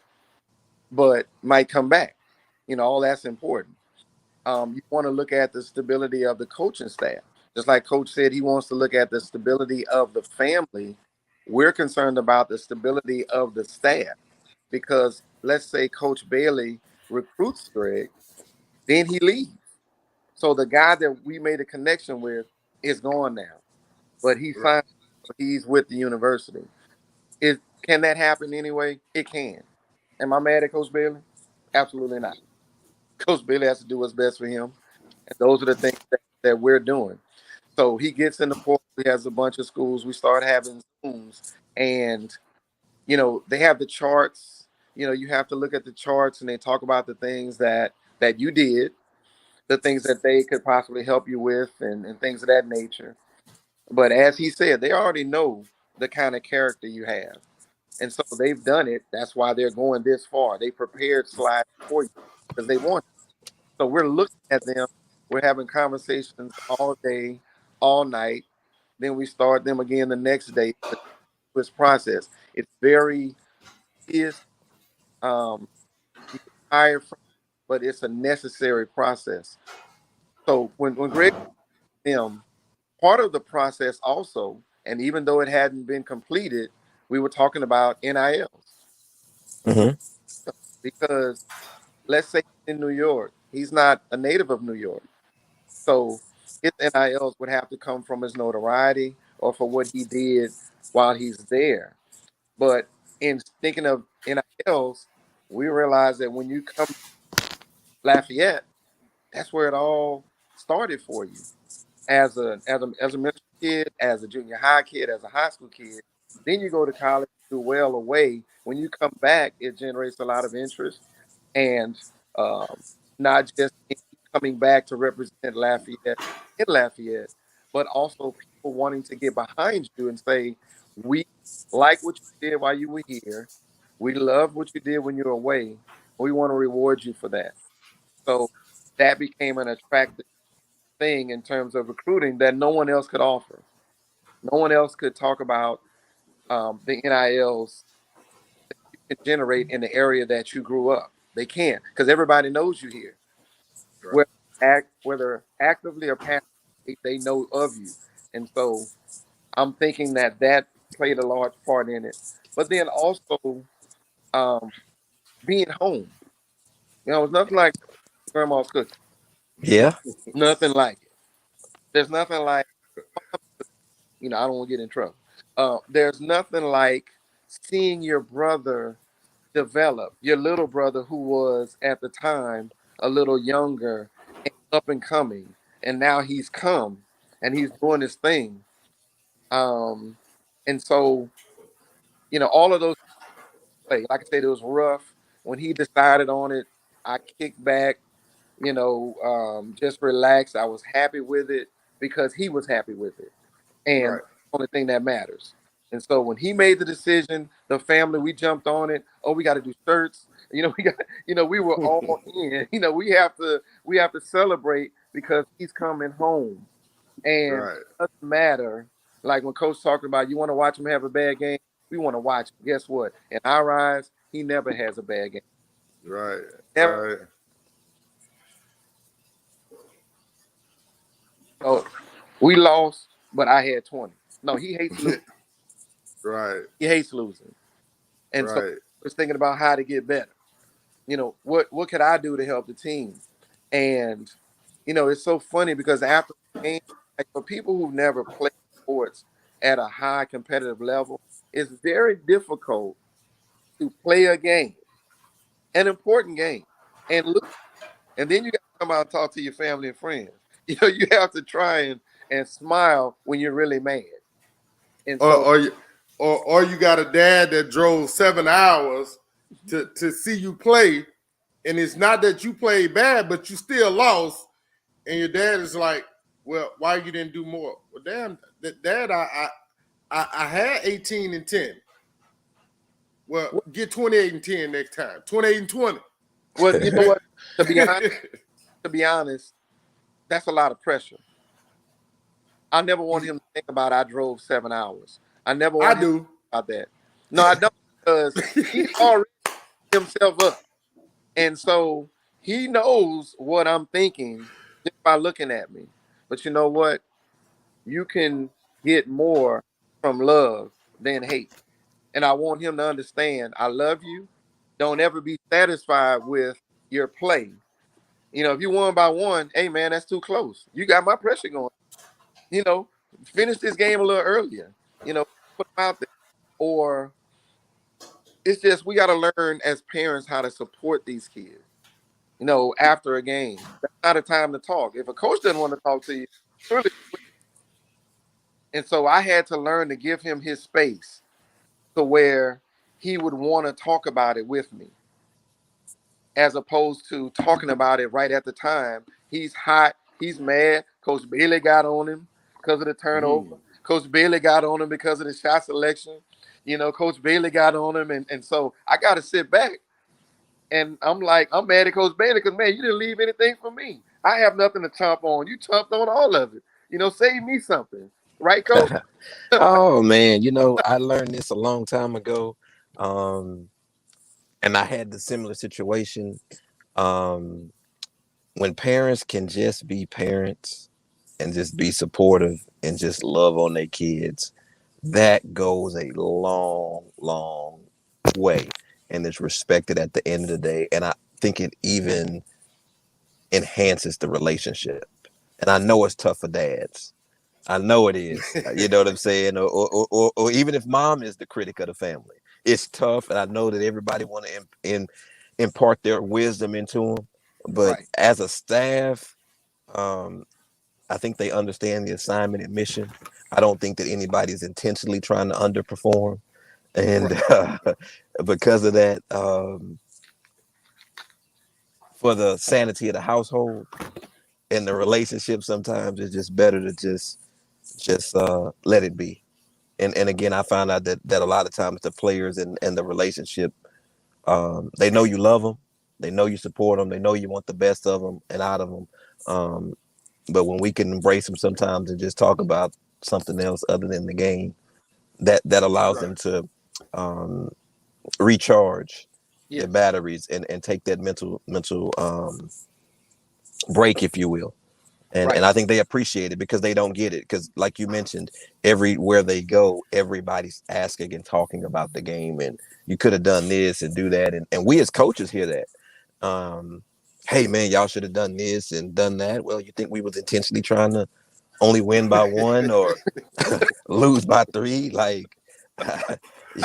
but might come back. All that's important. You want to look at the stability of the coaching staff. Just like Coach said, he wants to look at the stability of the family. We're concerned about the stability of the staff because let's say Coach Bailey recruits Greg, then he leaves. So the guy that we made a connection with is gone now, but he signed. He's with the university. Can that happen anyway? It can. Am I mad at Coach Bailey? Absolutely not. Coach Bailey has to do what's best for him, and those are the things that we're doing. So he gets in the portal. He has a bunch of schools. We start having Zooms, and they have the charts. You have to look at the charts, and they talk about the things that you did, the things that they could possibly help you with, and things of that nature. But as he said, they already know the kind of character you have, and so they've done it. That's why they're going this far. They prepared slides for you because they want. So we're looking at them. We're having conversations all day, all night. Then we start them again the next day. This process, it's very is you get tired from, but it's a necessary process. So when Greg him, part of the process also, and even though it hadn't been completed, we were talking about NILs Mm-hmm. because let's say in New York, he's not a native of New York. So his NILs would have to come from his notoriety or for what he did while he's there. But in thinking of NILs, we realize that when you come to Lafayette, that's where it all started for you. As a middle school kid, as a junior high kid, as a high school kid. Then you go to college, do well away. When you come back, it generates a lot of interest, and um, not just in coming back to represent Lafayette in Lafayette, but also people wanting to get behind you and say, "We like what you did while you were here. We love what you did when you were away. We want to reward you for that." So that became an attractive thing in terms of recruiting that no one else could offer. No one else could talk about the NILs can generate in the area that you grew up. They can't, because everybody knows you here. Right. Whether actively or passively, they know of you. And so I'm thinking that played a large part in it. But then also um, being home. It's nothing like grandma's cooking. Yeah. Nothing like it. There's nothing like, I don't want to get in trouble. There's nothing like seeing your brother develop, your little brother who was at the time a little younger and up and coming, and now he's come and he's doing his thing. And so, all of those play. Like I said, it was rough. When he decided on it, I kicked back, just relaxed. I was happy with it because he was happy with it. And Right. that's the only thing that matters. And so when he made the decision, the family, we jumped on it. Oh, we got to do shirts. We were all in. We have to celebrate because he's coming home. And Right. it doesn't matter. Like when Coach talking about, you want to watch him have a bad game. We want to watch him. Guess what? In our eyes, he never has a bad game. Right. Never. Right. So we lost, but I had 20. No, he hates losing. Right. He hates losing. And so Right. I was thinking about how to get better. What could I do to help the team? And it's so funny because after the game, like for people who never played sports at a high competitive level, it's very difficult to play a game, an important game, and lose. And then you got to come out and talk to your family and friends. You have to try and smile when you're really mad. And so, Or you got a dad that drove 7 hours to see you play, and it's not that you played bad, but you still lost, and your dad is like, "Well, why you didn't do more?" Well, damn, Dad, I had 18 and 10. Well, get 28 and 10 next time. 28 and 20. well, you know what? To be honest, that's a lot of pressure. I never want him to think about I drove 7 hours. I never want him to think about that. No, I don't, because he's already himself up. And so he knows what I'm thinking just by looking at me. But you know what? You can get more from love than hate. And I want him to understand I love you. Don't ever be satisfied with your play. If you won by one, hey man, that's too close. You got my pressure going. Finish this game a little earlier. Put them out there. Or it's just we got to learn as parents how to support these kids. After a game, that's not a time to talk. If a coach doesn't want to talk to you, really. And so I had to learn to give him his space to where he would want to talk about it with me, as opposed to talking about it right at the time. He's hot. He's mad. Coach Bailey got on him because of the turnover. Coach Bailey got on him because of the shot selection. Coach Bailey got on him. And so I got to sit back. And I'm like, I'm mad at Coach Bailey because, man, you didn't leave anything for me. I have nothing to chomp on. You chomped on all of it. Save me something. Right, Coach? Oh, man. I learned this a long time ago. And I had the similar situation. When parents can just be parents and just be supportive and just love on their kids, that goes a long, long way. And it's respected at the end of the day. And I think it even enhances the relationship. And I know it's tough for dads. I know it is. You know what I'm saying? Or even if mom is the critic of the family, it's tough. And I know that everybody want to impart their wisdom into them. But Right. as a staff, I think they understand the assignment and mission. I don't think that anybody is intentionally trying to underperform. And because of that, for the sanity of the household and the relationship, sometimes it's just better to just let it be. And again, I found out that a lot of times the players and the relationship, they know you love them, they know you support them, they know you want the best of them and out of them. But when we can embrace them sometimes and just talk about something else other than the game, that allows them to recharge Yes. their batteries and take that mental break, if you will. And Right. and I think they appreciate it because they don't get it. Because like you mentioned, everywhere they go, everybody's asking and talking about the game, and you could have done this and do that. And we as coaches hear that. Hey man, y'all should have done this and done that. Well, you think we was intentionally trying to only win by one or lose by three? Like,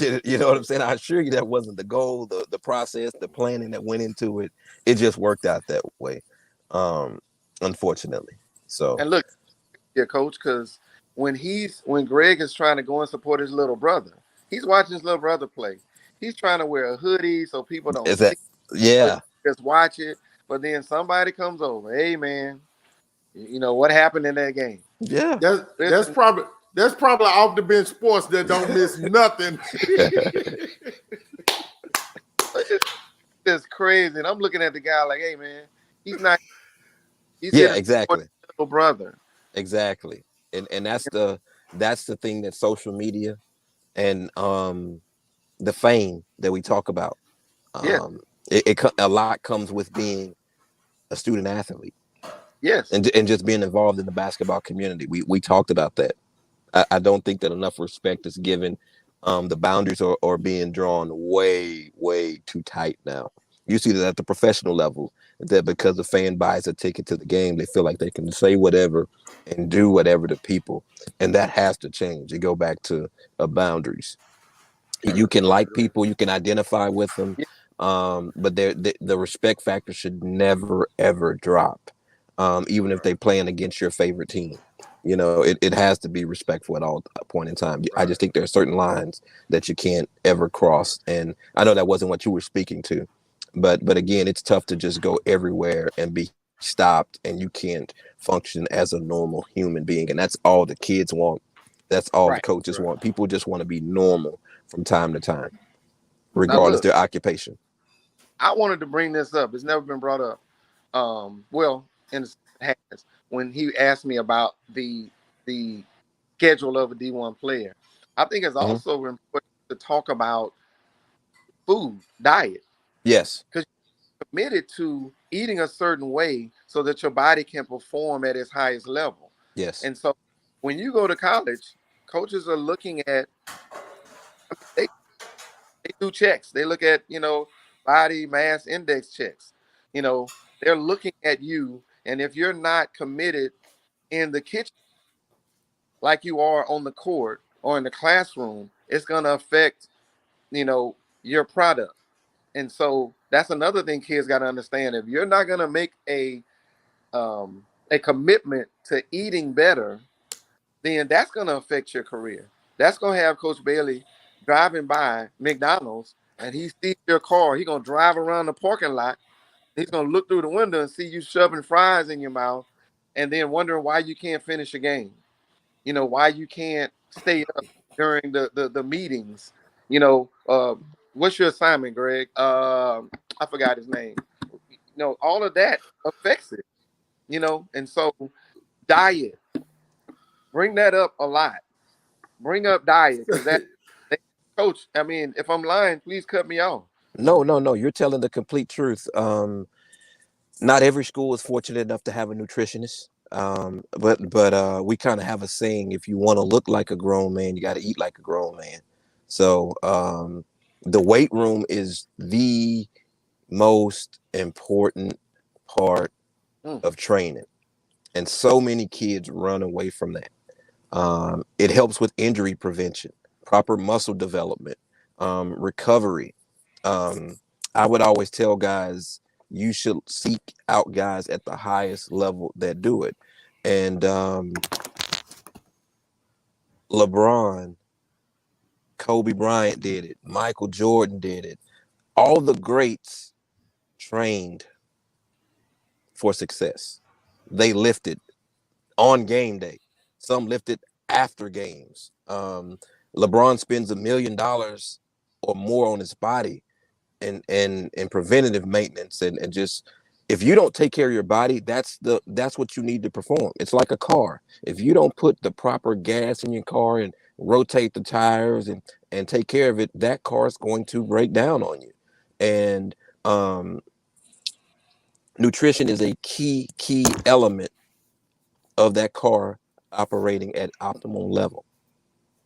you know what I'm saying? I assure you that wasn't the goal, the process, the planning that went into it. It just worked out that way. Unfortunately. So And look, yeah, coach, because when Greg is trying to go and support his little brother, he's watching his little brother play. He's trying to wear a hoodie so people don't is see, that yeah. just watch it. But then somebody comes over, hey man, you know what happened in that game? Yeah. That's probably off the bench sports that don't miss nothing. It's crazy. And I'm looking at the guy like, hey man, he's Yeah, here to support exactly. his little brother. Exactly. And that's the thing that social media and the fame that we talk about. Yeah. A lot comes with being a student athlete Yes. and just being involved in the basketball community. We talked about that. I don't think that enough respect is given. The boundaries are being drawn way, way too tight now. You see that at the professional level, that because the fan buys a ticket to the game, they feel like they can say whatever and do whatever to people. And that has to change. You go back to boundaries. You can like people, you can identify with them, but the respect factor should never, ever drop, even if they're playing against your favorite team. You know, it has to be respectful at all point in time. I just think there are certain lines that you can't ever cross. And I know that wasn't what you were speaking to, but again, it's tough to just go everywhere and be stopped and you can't function as a normal human being. And that's all the kids want. That's all the coaches want. People just want to be normal from time to time, regardless their occupation. I wanted to bring this up. It's never been brought up. Well, in the has when he asked me about the schedule of a D1 player. I think it's also important to talk about food, diet. Yes. Because you're committed to eating a certain way so that your body can perform at its highest level. Yes. And so when you go to college, coaches are looking at, they do checks. They look at, body mass index checks. They're looking at you. And if you're not committed in the kitchen like you are on the court or in the classroom, it's going to affect, your product. And so that's another thing kids got to understand. If you're not going to make a commitment to eating better, then that's going to affect your career. That's going to have Coach Bailey driving by McDonald's and he sees your car. He's going to drive around the parking lot. He's going to look through the window and see you shoving fries in your mouth and then wondering why you can't finish a game. Why you can't stay up during the meetings. What's your assignment, Greg? I forgot his name. All of that affects it. And so diet. Bring that up a lot. Bring up diet because that coach. I mean, if I'm lying, please cut me off. No. You're telling the complete truth. Not every school is fortunate enough to have a nutritionist. But we kind of have a saying: if you want to look like a grown man, you got to eat like a grown man. So the weight room is the most important part of training, and so many kids run away from that. It helps with injury prevention, proper muscle development, recovery. I would always tell guys, you should seek out guys at the highest level that do it. And LeBron, Kobe Bryant did it. Michael Jordan did it. All the greats trained for success. They lifted on game day. Some lifted after games. LeBron spends $1 million or more on his body and preventative maintenance and just, if you don't take care of your body, that's what you need to perform. It's like a car. If you don't put the proper gas in your car and rotate the tires and take care of it, that car is going to break down on you. And nutrition is a key element of that car operating at optimal level.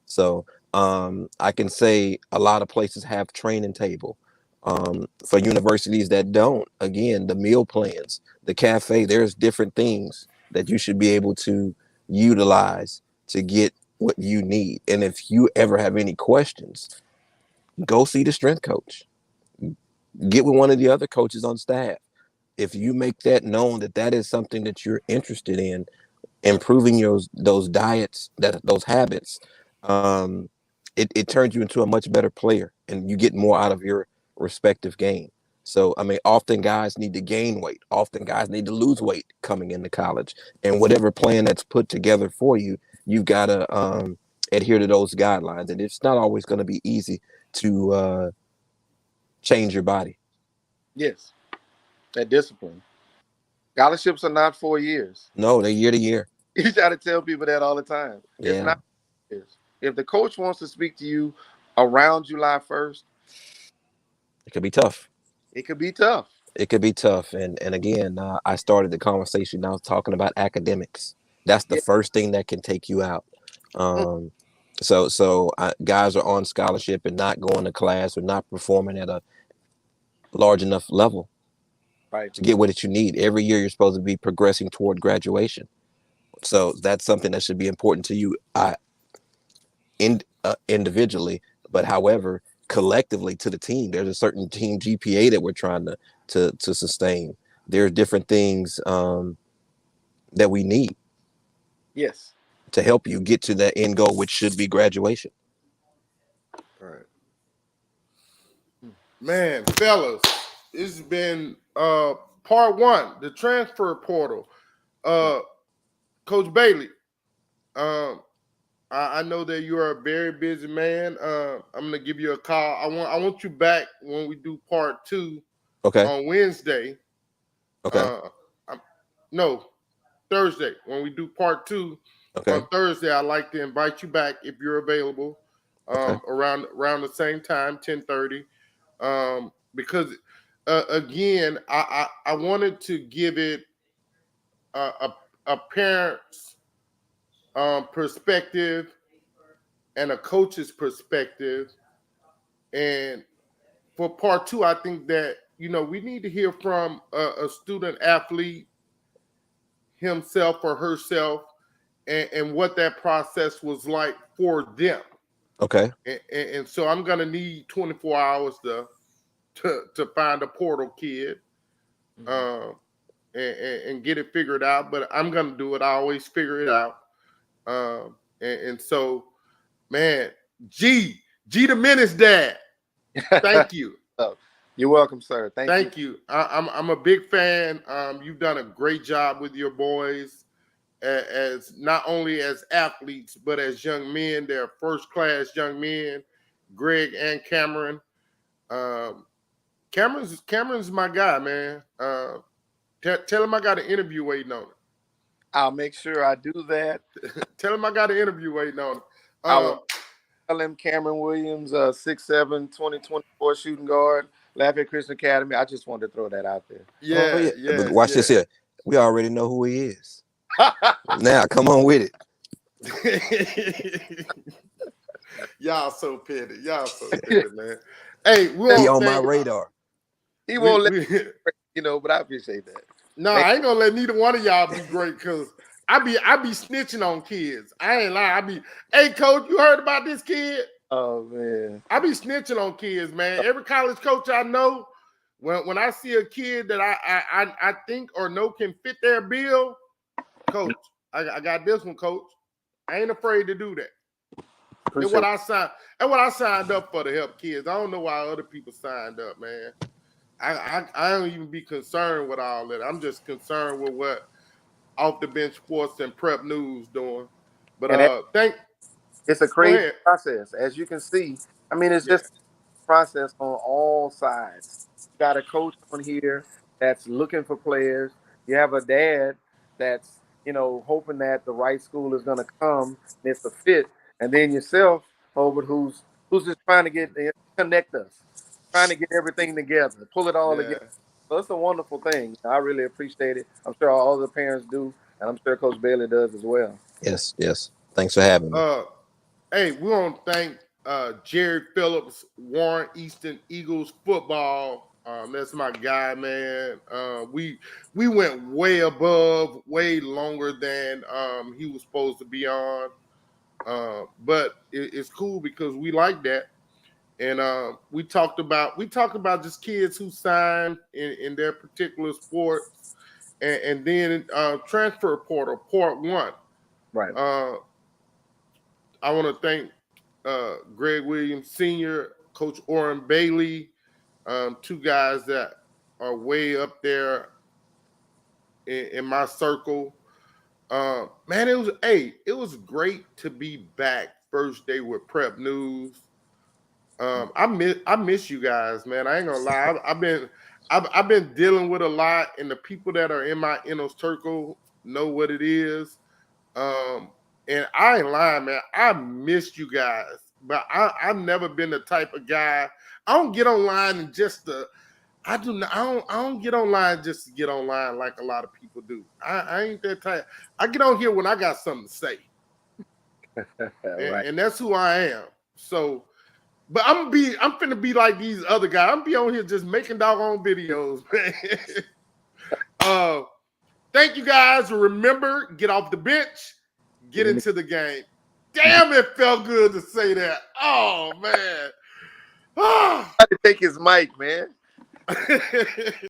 So I can say a lot of places have training table. For universities that don't, again, the meal plans, the cafe, there's different things that you should be able to utilize to get what you need. And if you ever have any questions, go see the strength coach. Get with one of the other coaches on staff. If you make that known that that is something that you're interested in, improving those diets, those habits, it turns you into a much better player, and you get more out of your respective game. So I mean, often guys need to gain weight, often guys need to lose weight coming into college, and whatever plan that's put together for you, you've got to adhere to those guidelines, and it's not always going to be easy to change your body. Yes, that discipline. Scholarships are not 4 years. No, they're year to year. You try to tell people that all the time. It's Yeah. not years. If the coach wants to speak to you around July 1st, It could be tough. it could be tough. It could be tough. And again, I started the conversation now talking about academics. That's the Yeah. first thing that can take you out. So guys are on scholarship and not going to class or not performing at a large enough level Right. to get what you need. Every year you're supposed to be progressing toward graduation. So that's something that should be important to you individually, but however, collectively to the team. There's a certain team GPA that we're trying to sustain. There are different things that we need Yes. to help you get to that end goal, which should be graduation. All right. Man, fellas, this has been part one, the transfer portal. Coach Bailey, I know that you are a very busy man. I'm gonna give you a call. I want you back when we do part two Okay. on Wednesday. Okay. No, Thursday. When we do part two Okay. on Thursday, I'd like to invite you back if you're available. Okay. Around the same time, 10:30. Because again, I wanted to give it a parent's perspective and a coach's perspective. And for part two, I think that we need to hear from a student athlete himself or herself, and what that process was like for them. Okay. And so I'm gonna need 24 hours to find a portal kid, and get it figured out. But I'm gonna do it. I always figure it out. And so, man, G the Menace Dad. Thank you. You're welcome, sir. Thank you. I'm a big fan. You've done a great job with your boys, as not only as athletes but as young men. They're first class young men, Greg and Cameron. Cameron's my guy, man. Tell him I got an interview waiting on him. I'll make sure I do that. Tell him I got an interview waiting on him. I will tell him Cameron Williams, 6'7", 2024 shooting guard, Lafayette Christian Academy. I just wanted to throw that out there. Yeah. But watch this here. We already know who he is. Now, come on with it. Y'all so petty. Man. Hey, he on my radar. He won't let but I appreciate that. No, I ain't gonna let neither one of y'all be great, because I be snitching on kids. I ain't lying. Hey, coach, you heard about this kid? Oh man, I be snitching on kids, man. Every college coach I know, when I see a kid that I think or know can fit their bill, coach, I got this one, coach. I ain't afraid to do that. That's what I signed up for, to help kids. I don't know why other people signed up, man. I don't even be concerned with all that. I'm just concerned with what Off the Bench Sports and Prep News doing. But it's a crazy process, as you can see. I mean, it's just a process on all sides. You got a coach on here that's looking for players. You have a dad that's hoping that the right school is going to come and it's a fit. and then yourself, Hobart, who's just trying to connect us, trying to get everything together, pull it all together. So it's a wonderful thing. I really appreciate it. I'm sure all the parents do, and I'm sure Coach Bailey does as well. Yes, yes. Thanks for having me. Hey, we want to thank Jerry Phillips, Warren Easton Eagles football. That's my guy, man. We went way above, way longer than he was supposed to be on. But it's cool because we like that. And we talked about just kids who signed in their particular sports, and then transfer portal, part one. Right. I want to thank Greg Williams Sr., Coach Orrin Bailey, two guys that are way up there in my circle. Man, it was great to be back first day with Prep News. I miss you guys, man. I ain't gonna lie. I've been dealing with a lot, and the people that are in my inner circle know what it is. And I ain't lying, man. I missed you guys, but I've never been the type of guy. I don't get online and I don't get online just to get online like a lot of people do. I ain't that type. I get on here when I got something to say, Right. and that's who I am. So. But I'm finna be like these other guys. I'm be on here just making doggone videos, man. Thank you guys. Remember, get off the bench, get into the game. Damn, it felt good to say that. Oh man. I had to take his mic, man.